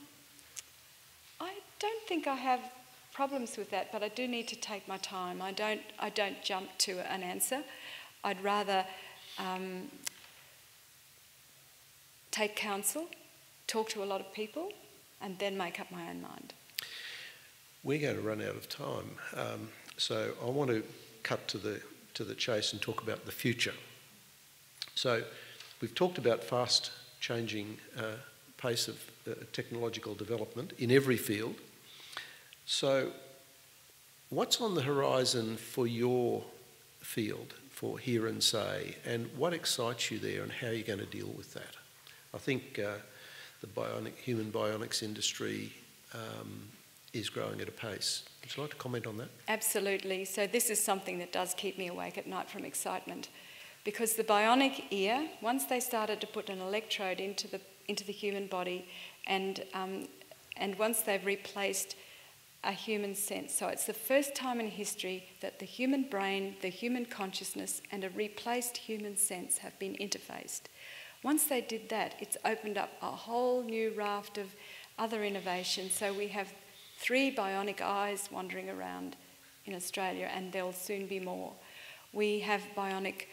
don't think I have problems with that, but I do need to take my time. I don't jump to an answer. I'd rather take counsel, talk to a lot of people, and then make up my own mind. We're going to run out of time, so I want to cut to the chase and talk about the future. So we've talked about fast changing pace of technological development in every field. So what's on the horizon for your field for hear and say, and what excites you there and how you're going to deal with that? I think the human bionics industry is growing at a pace. Would you like to comment on that? Absolutely. So this is something that does keep me awake at night from excitement, because the bionic ear, once they started to put an electrode into the human body, and once they've replaced a human sense. So it's the first time in history that the human brain, the human consciousness, and a replaced human sense have been interfaced. Once they did that, it's opened up a whole new raft of other innovations. So we have 3 bionic eyes wandering around in Australia, and there'll soon be more. We have bionic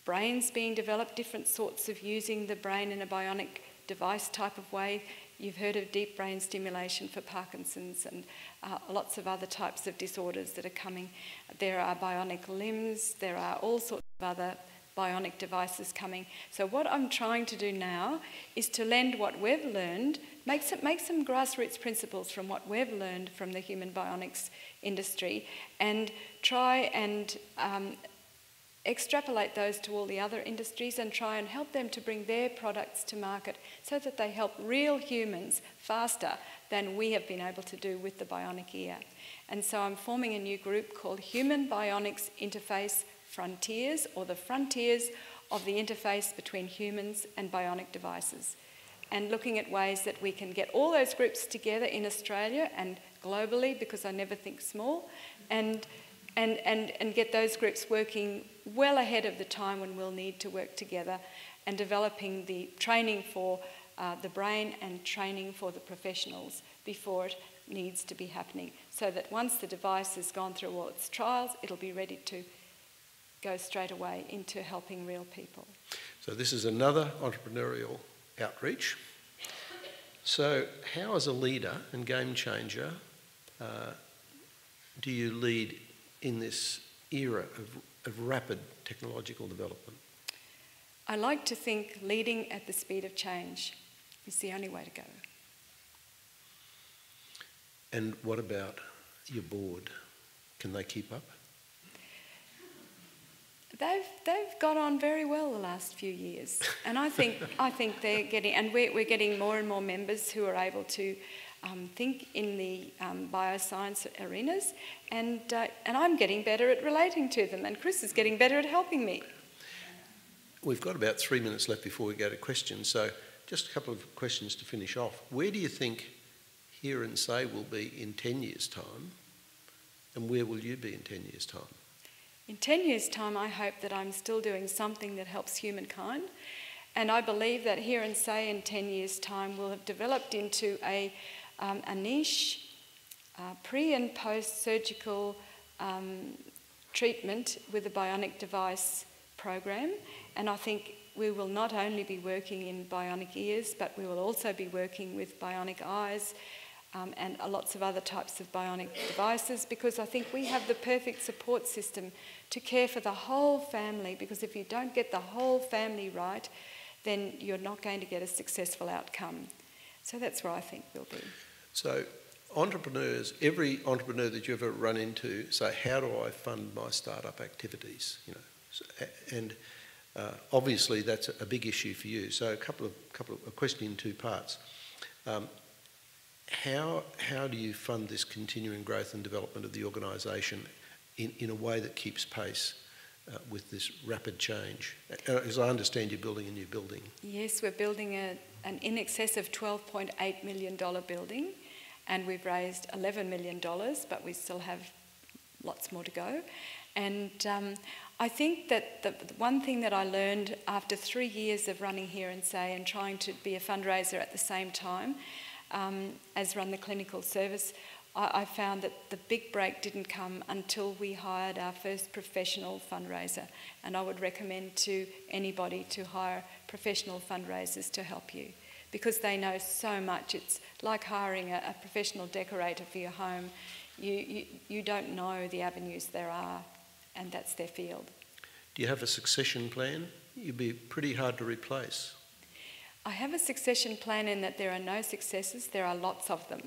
brains being developed, different sorts of using the brain in a bionic device type of way. You've heard of deep brain stimulation for Parkinson's and lots of other types of disorders that are coming. There are bionic limbs, there are all sorts of other bionic devices coming. So what I'm trying to do now is to lend what we've learned, make some grassroots principles from what we've learned from the human bionics industry, and try and extrapolate those to all the other industries and try and help them to bring their products to market so that they help real humans faster than we have been able to do with the bionic ear. And so I'm forming a new group called Human Bionics Interface Frontiers, or the frontiers of the interface between humans and bionic devices, and looking at ways that we can get all those groups together in Australia and globally, because I never think small, and get those groups working well ahead of the time when we'll need to work together, and developing the training for the brain and training for the professionals before it needs to be happening, so that once the device has gone through all its trials, it'll be ready to go straight away into helping real people. So this is another entrepreneurial outreach. So how, as a leader and game changer, do you lead in this era of rapid technological development? I like to think leading at the speed of change is the only way to go. And what about your board? Can they keep up? They've got on very well the last few years, and I think they're getting, and we're getting more and more members who are able to think in the bioscience arenas, and I'm getting better at relating to them, and Chris is getting better at helping me. We've got about 3 minutes left before we go to questions, so just a couple of questions to finish off. Where do you think Hear and Say will be in 10 years' time, and where will you be in 10 years' time? In 10 years' time, I hope that I'm still doing something that helps humankind, and I believe that Hear and Say in 10 years' time will have developed into a niche pre- and post-surgical treatment with a bionic device program, and I think we will not only be working in bionic ears, but we will also be working with bionic eyes, and lots of other types of bionic devices, because I think we have the perfect support system to care for the whole family, because if you don't get the whole family right, then you're not going to get a successful outcome. So that's where I think we'll be. So entrepreneurs, every entrepreneur that you ever run into say, how do I fund my startup activities? You know, and obviously that's a big issue for you. So a question in 2 parts. How do you fund this continuing growth and development of the organisation in a way that keeps pace with this rapid change? As I understand, you're building a new building. Yes, we're building an in excess of $12.8 million building, and we've raised $11 million, but we still have lots more to go. And I think that the one thing that I learned after 3 years of running Hear and Say and trying to be a fundraiser at the same time as run the clinical service, I found that the big break didn't come until we hired our first professional fundraiser. And I would recommend to anybody to hire professional fundraisers to help you, because they know so much. It's like hiring a professional decorator for your home. You don't know the avenues there are, and that's their field. Do you have a succession plan? You'd be pretty hard to replace. I have a succession plan in that there are no successors, there are lots of them.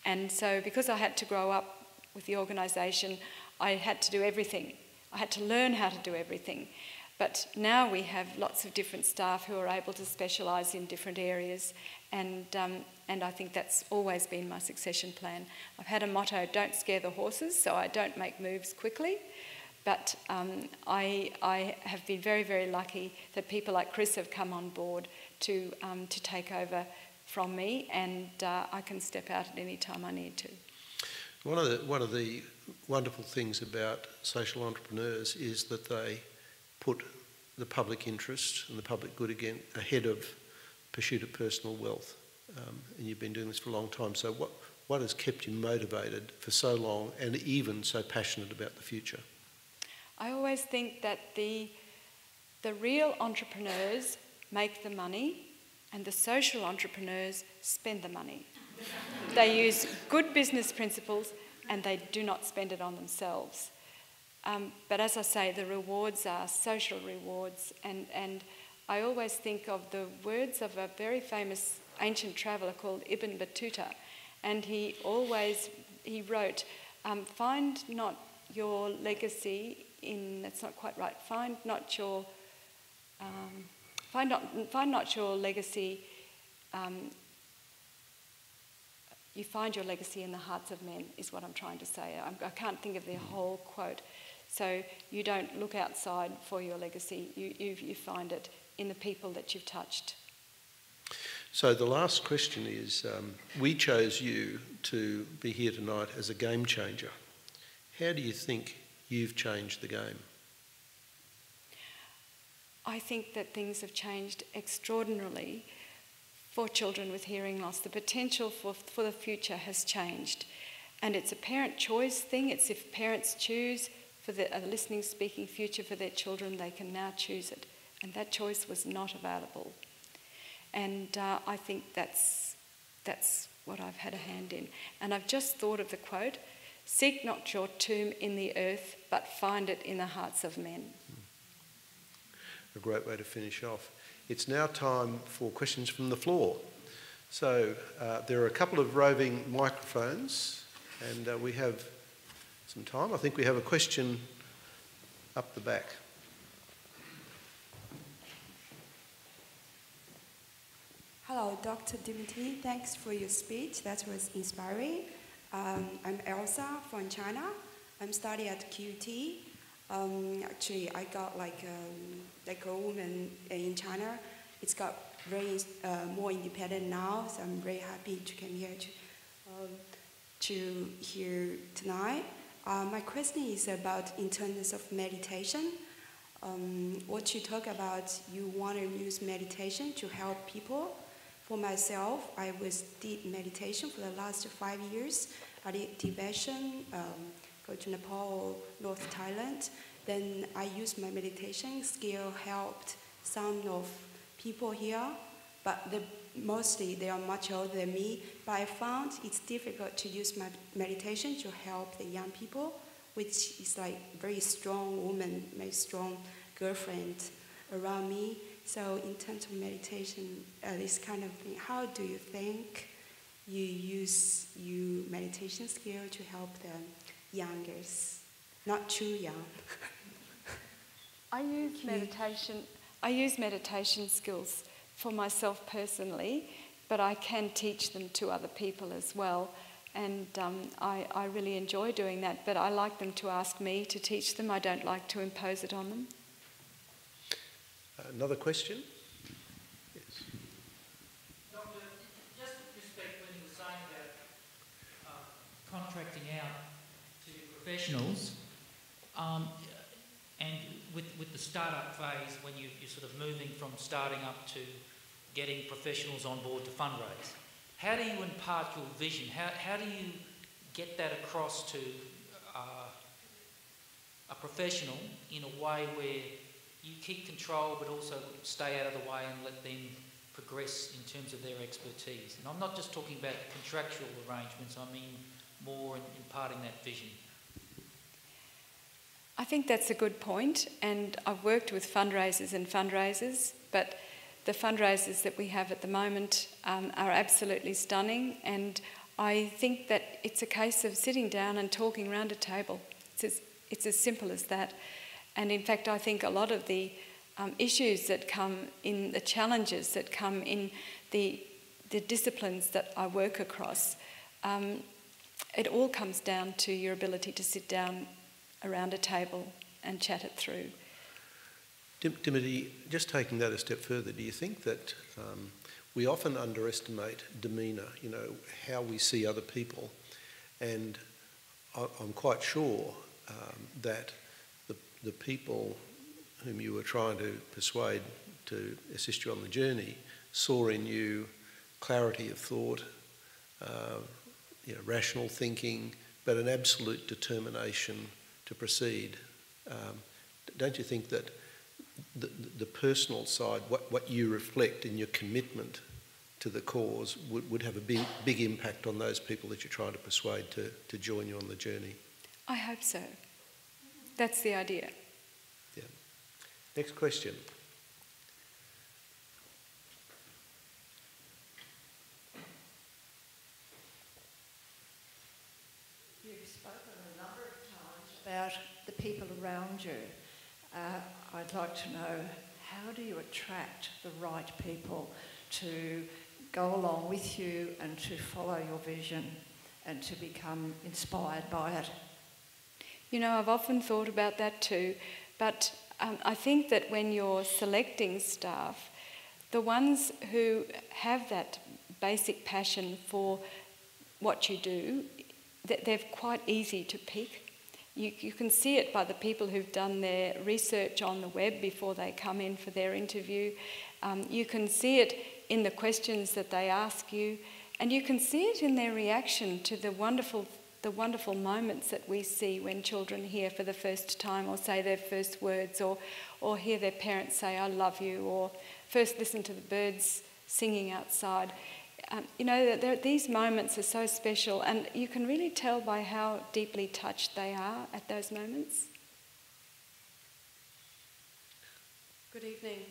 And so because I had to grow up with the organisation, I had to do everything. I had to learn how to do everything. But now we have lots of different staff who are able to specialise in different areas, and I think that's always been my succession plan. I've had a motto, don't scare the horses, so I don't make moves quickly. But I have been very, very lucky that people like Chris have come on board to take over from me, and I can step out at any time I need to. One of the wonderful things about social entrepreneurs is that they put the public interest and the public good again ahead of pursuit of personal wealth. And you've been doing this for a long time. So what has kept you motivated for so long and even so passionate about the future? I always think that the real entrepreneurs make the money and the social entrepreneurs spend the money. They use good business principles and they do not spend it on themselves. But as I say, the rewards are social rewards, and I always think of the words of a very famous ancient traveller called Ibn Battuta, and he wrote, find not your legacy in, that's not quite right, find not your legacy, you find your legacy in the hearts of men, is what I'm trying to say. I can't think of the whole quote. So you don't look outside for your legacy, you find it in the people that you've touched. So the last question is, we chose you to be here tonight as a game changer. How do you think you've changed the game? I think that things have changed extraordinarily for children with hearing loss. The potential for the future has changed. And it's a parent choice thing. It's if parents choose for a listening, speaking future for their children, they can now choose it. And that choice was not available. And I think that's what I've had a hand in. And I've just thought of the quote, seek not your tomb in the earth, but find it in the hearts of men. A great way to finish off. It's now time for questions from the floor. So there are a couple of roving microphones and we have some time. I think we have a question up the back. Hello, Dr. Dimity. Thanks for your speech. That was inspiring. I'm Elsa from China. I'm studying at QT. Actually, I got like a woman in China. It's got very more independent now, so I'm very happy to come here to hear tonight. My question is about in terms of meditation. What you talk about, you want to use meditation to help people. For myself, I did meditation for the last 5 years. I did Tibetan, go to Nepal, North Thailand. Then I used my meditation skill, helped some of people here, but mostly they are much older than me. But I found it's difficult to use my meditation to help the young people, which is like very strong woman, very strong girlfriend around me. So in terms of meditation, this kind of thing, how do you think you use your meditation skill to help the youngers, not too young? I use meditation skills for myself personally, but I can teach them to other people as well. And I really enjoy doing that, but I like them to ask me to teach them. I don't like to impose it on them. Another question? Yes. Doctor, just with respect when you were saying about contracting out to professionals, and with the start-up phase, when you're sort of moving from starting up to getting professionals on board to fundraise, how do you impart your vision? How do you get that across to a professional in a way where you keep control but also stay out of the way and let them progress in terms of their expertise? And I'm not just talking about contractual arrangements, I mean more in imparting that vision. I think that's a good point, and I've worked with fundraisers, but the fundraisers that we have at the moment are absolutely stunning, and I think that it's a case of sitting down and talking around a table. It's as simple as that. And in fact, I think a lot of the issues that come in, the challenges that come in the disciplines that I work across, it all comes down to your ability to sit down around a table and chat it through. Dimity, just taking that a step further, do you think that we often underestimate demeanour, you know, how we see other people? And I'm quite sure that the people whom you were trying to persuade to assist you on the journey saw in you clarity of thought, you know, rational thinking, but an absolute determination to proceed. Don't you think that the personal side, what you reflect in your commitment to the cause would have a big impact on those people that you're trying to persuade to join you on the journey? I hope so. That's the idea. Yeah. Next question. You've spoken a number of times about the people around you. I'd like to know, how do you attract the right people to go along with you and to follow your vision and to become inspired by it? You know, I've often thought about that too, but I think that when you're selecting staff, the ones who have that basic passion for what you do, they're quite easy to pick. You can see it by the people who've done their research on the web before they come in for their interview. You can see it in the questions that they ask you, and you can see it in their reaction to the wonderful moments that we see when children hear for the first time or say their first words, or hear their parents say, "I love you," or first listen to the birds singing outside. You know, these moments are so special, and you can really tell by how deeply touched they are at those moments. Good evening.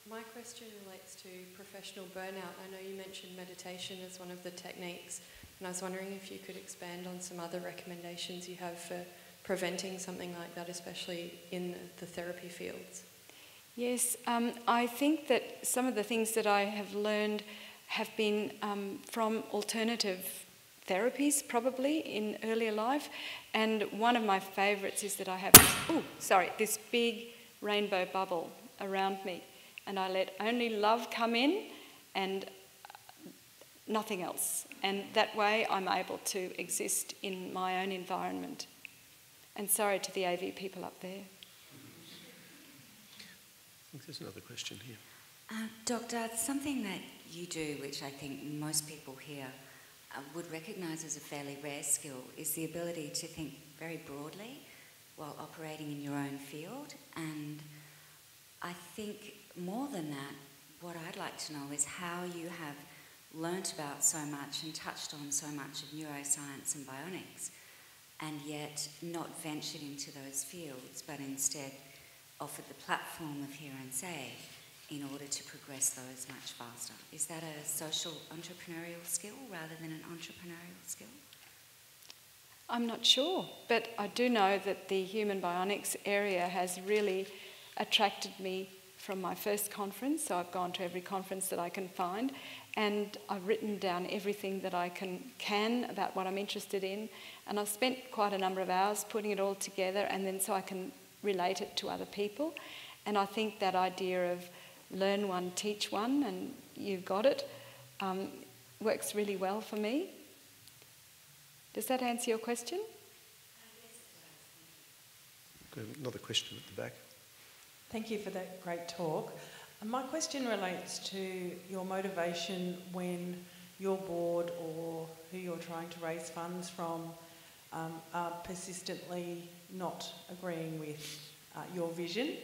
My question relates to professional burnout. I know you mentioned meditation as one of the techniques, and I was wondering if you could expand on some other recommendations you have for preventing something like that, especially in the therapy fields. Yes, I think that some of the things that I have learned have been from alternative therapies, probably, in earlier life. And one of my favourites is that I have this big rainbow bubble around me, and I let only love come in and nothing else. And that way I'm able to exist in my own environment. And sorry to the AV people up there. I think there's another question here. Doctor, something that you do, which I think most people here would recognise as a fairly rare skill, is the ability to think very broadly while operating in your own field. And I think more than that, what I'd like to know is how you have learnt about so much and touched on so much of neuroscience and bionics, and yet not ventured into those fields, but instead offered the platform of Hear and Say in order to progress those much faster. Is that a social entrepreneurial skill rather than an entrepreneurial skill? I'm not sure, but I do know that the human bionics area has really attracted me from my first conference. So I've gone to every conference that I can find, and I've written down everything that I can about what I'm interested in, and I've spent quite a number of hours putting it all together, and then so I can relate it to other people. And I think that idea of learn one, teach one, and you've got it, works really well for me. Does that answer your question? Another question at the back. Thank you for that great talk. My question relates to your motivation when your board or who you're trying to raise funds from are persistently not agreeing with your vision,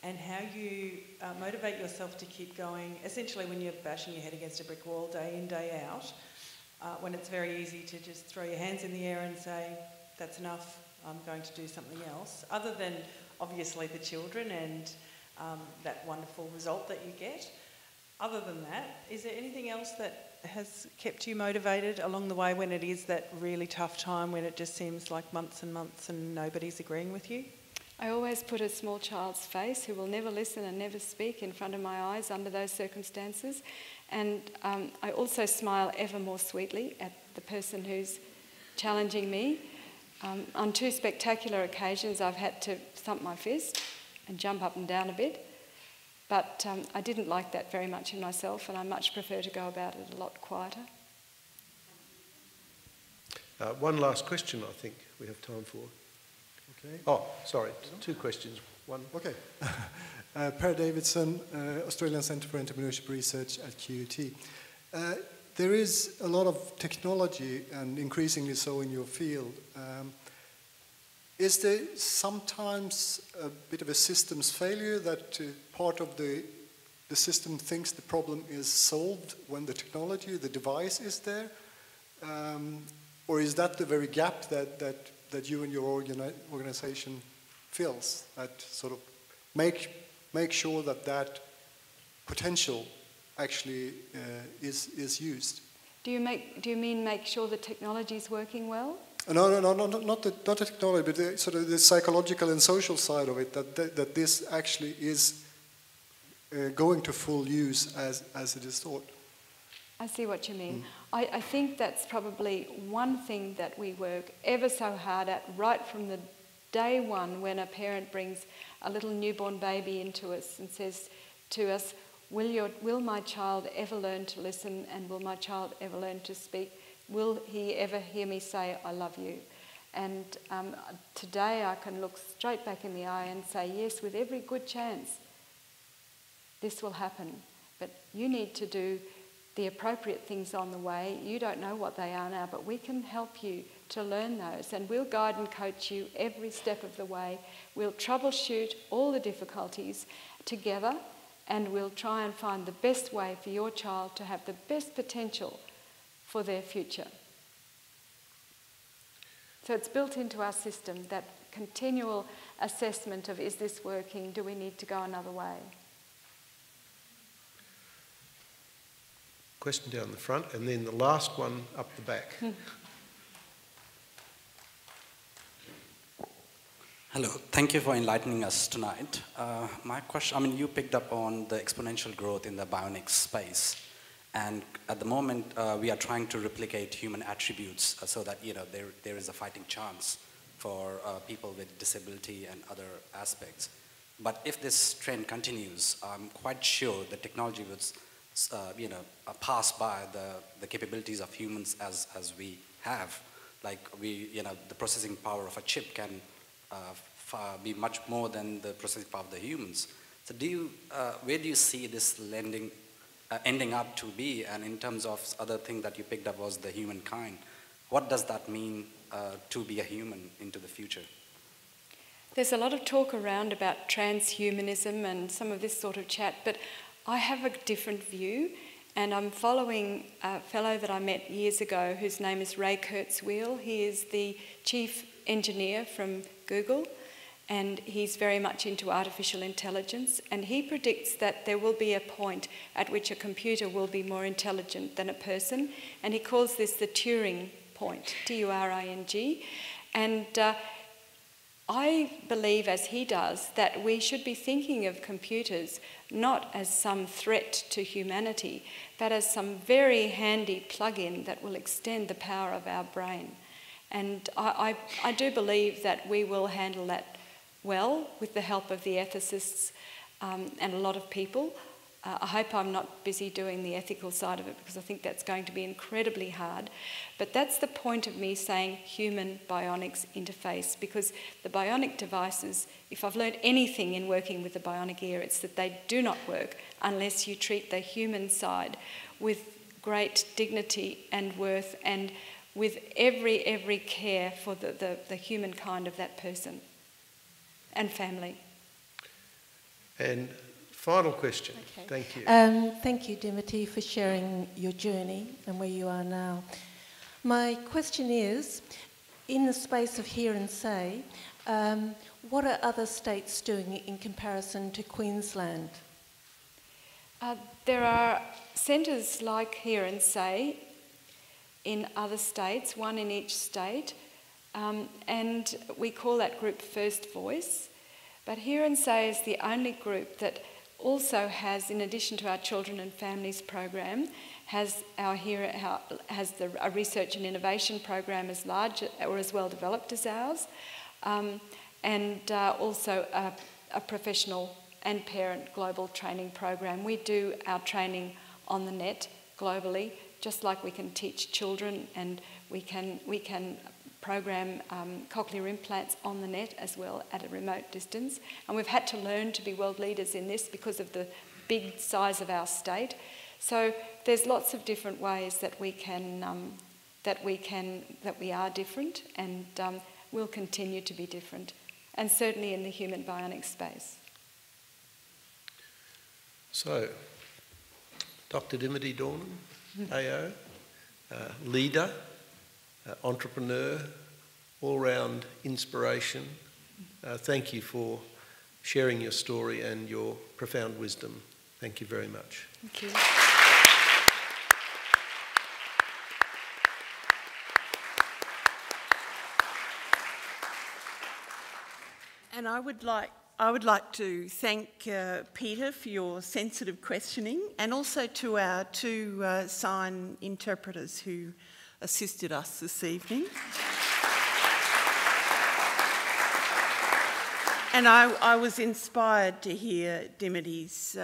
and how you motivate yourself to keep going, essentially when you're bashing your head against a brick wall day in, day out, when it's very easy to just throw your hands in the air and say, that's enough, I'm going to do something else, other than obviously the children and that wonderful result that you get. Other than that, is there anything else that has kept you motivated along the way when it is that really tough time, when it just seems like months and months and nobody's agreeing with you? I always put a small child's face who will never listen and never speak in front of my eyes under those circumstances. And I also smile ever more sweetly at the person who's challenging me. On 2 spectacular occasions, I've had to thump my fist and jump up and down a bit. But I didn't like that very much in myself, and I much prefer to go about it a lot quieter. One last question I think we have time for. Okay. Oh, sorry, 2 questions. One. Okay. Per Davidson, Australian Centre for Entrepreneurship Research at QUT. There is a lot of technology, and increasingly so in your field. Is there sometimes a bit of a systems failure that part of the system thinks the problem is solved when the technology, the device is there? Or is that the very gap that you and your organization fills, that sort of make sure that potential actually is used? Do you mean make sure the technology is working well? No, not the technology, but the, sort of the psychological and social side of it, that this actually is going to full use as it is thought. I see what you mean. I think that's probably one thing that we work ever so hard at right from the day one, when a parent brings a little newborn baby into us and says to us, will my child ever learn to listen, and will my child ever learn to speak? Will he ever hear me say, I love you? And today I can look straight back in the eye and say, yes, with every good chance, this will happen. But you need to do the appropriate things on the way. You don't know what they are now, but we can help you to learn those. And we'll guide and coach you every step of the way. We'll troubleshoot all the difficulties together, and we'll try and find the best way for your child to have the best potential for their future. So it's built into our system, that continual assessment of, is this working? Do we need to go another way? Question down the front, and then the last one up the back. Hello, thank you for enlightening us tonight. My question, you picked up on the exponential growth in the bionics space. And at the moment, we are trying to replicate human attributes so that there is a fighting chance for people with disability and other aspects. But if this trend continues, I'm quite sure the technology would pass by the capabilities of humans as we have. Like the processing power of a chip can be much more than the processing power of the humans. So where do you see this ending up to be? And in terms of other thing that you picked up was the humankind. What does that mean to be a human into the future? There's a lot of talk around about transhumanism and some of this sort of chat, but I have a different view, and I'm following a fellow that I met years ago whose name is Ray Kurzweil. He is the chief engineer from Google, and he's very much into artificial intelligence, and he predicts that there will be a point at which a computer will be more intelligent than a person, and he calls this the Turing point, T-U-R-I-N-G, and I believe, as he does, that we should be thinking of computers not as some threat to humanity, but as some very handy plug-in that will extend the power of our brain. And I do believe that we will handle that well with the help of the ethicists and a lot of people. I hope I'm not busy doing the ethical side of it, because I think that's going to be incredibly hard. But that's the point of me saying human bionics interface, because the bionic devices, if I've learned anything in working with the bionic ear, it's that they do not work unless you treat the human side with great dignity and worth, and with every care for the humankind of that person and family. And final question. Okay. Thank you. Thank you, Dimity, for sharing your journey and where you are now. My question is, in the space of hear and say, what are other states doing in comparison to Queensland? there are centres like Hear and Say in other states, one in each state, and we call that group First Voice. But Hear and Say is the only group that also has, in addition to our Children and Families program, has a research and innovation program as large or as well developed as ours, and also a professional and parent global training program. We do our training on the net globally, just like we can teach children, and we can program cochlear implants on the net as well at a remote distance. And we've had to learn to be world leaders in this because of the big size of our state. So there's lots of different ways that we are different, and will continue to be different, and certainly in the human bionic space. So, Dr Dimity Dornan AO, leader, entrepreneur, all-round inspiration. Thank you for sharing your story and your profound wisdom. Thank you very much. Thank you. And I would like to thank Peter for your sensitive questioning, and also to our two sign interpreters who assisted us this evening. And I was inspired to hear Dimity's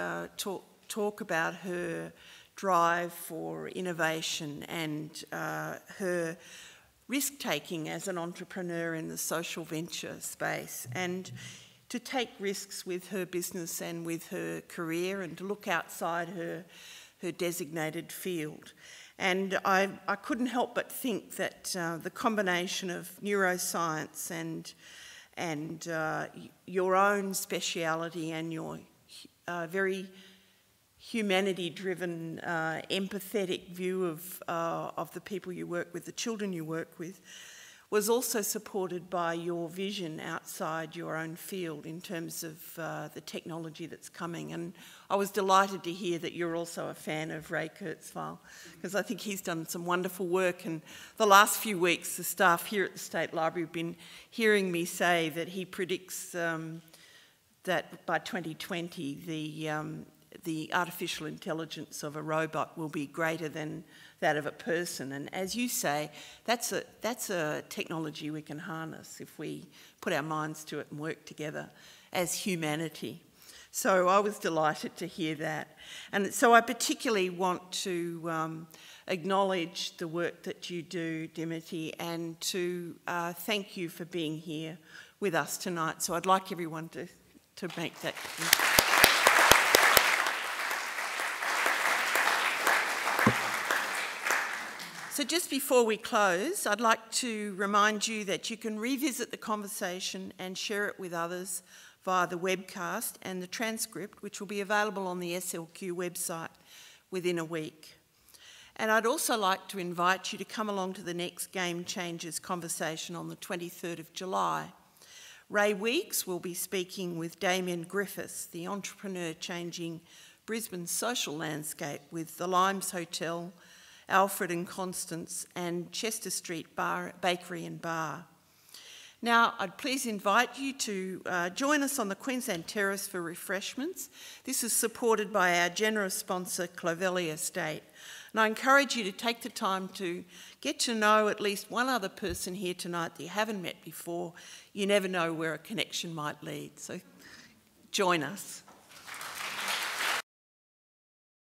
talk about her drive for innovation and her risk-taking as an entrepreneur in the social venture space, and to take risks with her business and with her career, and to look outside her designated field. And I couldn't help but think that the combination of neuroscience and your own speciality and your very humanity-driven, empathetic view of the people you work with, the children you work with, was also supported by your vision outside your own field in terms of the technology that's coming. And I was delighted to hear that you're also a fan of Ray Kurzweil, because I think he's done some wonderful work. And the last few weeks, the staff here at the State Library have been hearing me say that he predicts that by 2020 the artificial intelligence of a robot will be greater than that of a person. And as you say, that's a technology we can harness if we put our minds to it and work together as humanity. So I was delighted to hear that. And so I particularly want to acknowledge the work that you do, Dimity, and to thank you for being here with us tonight. So I'd like everyone to make that. So just before we close, I'd like to remind you that you can revisit the conversation and share it with others via the webcast and the transcript, which will be available on the SLQ website within a week. And I'd also like to invite you to come along to the next Game Changers conversation on the 23rd of July. Ray Weeks will be speaking with Damien Griffiths, the entrepreneur changing Brisbane's social landscape with the Limes Hotel, Alfred and Constance, and Chester Street Bakery and Bar. Now, I'd please invite you to join us on the Queensland Terrace for refreshments. This is supported by our generous sponsor, Clovelly Estate. And I encourage you to take the time to get to know at least one other person here tonight that you haven't met before. You never know where a connection might lead. So join us.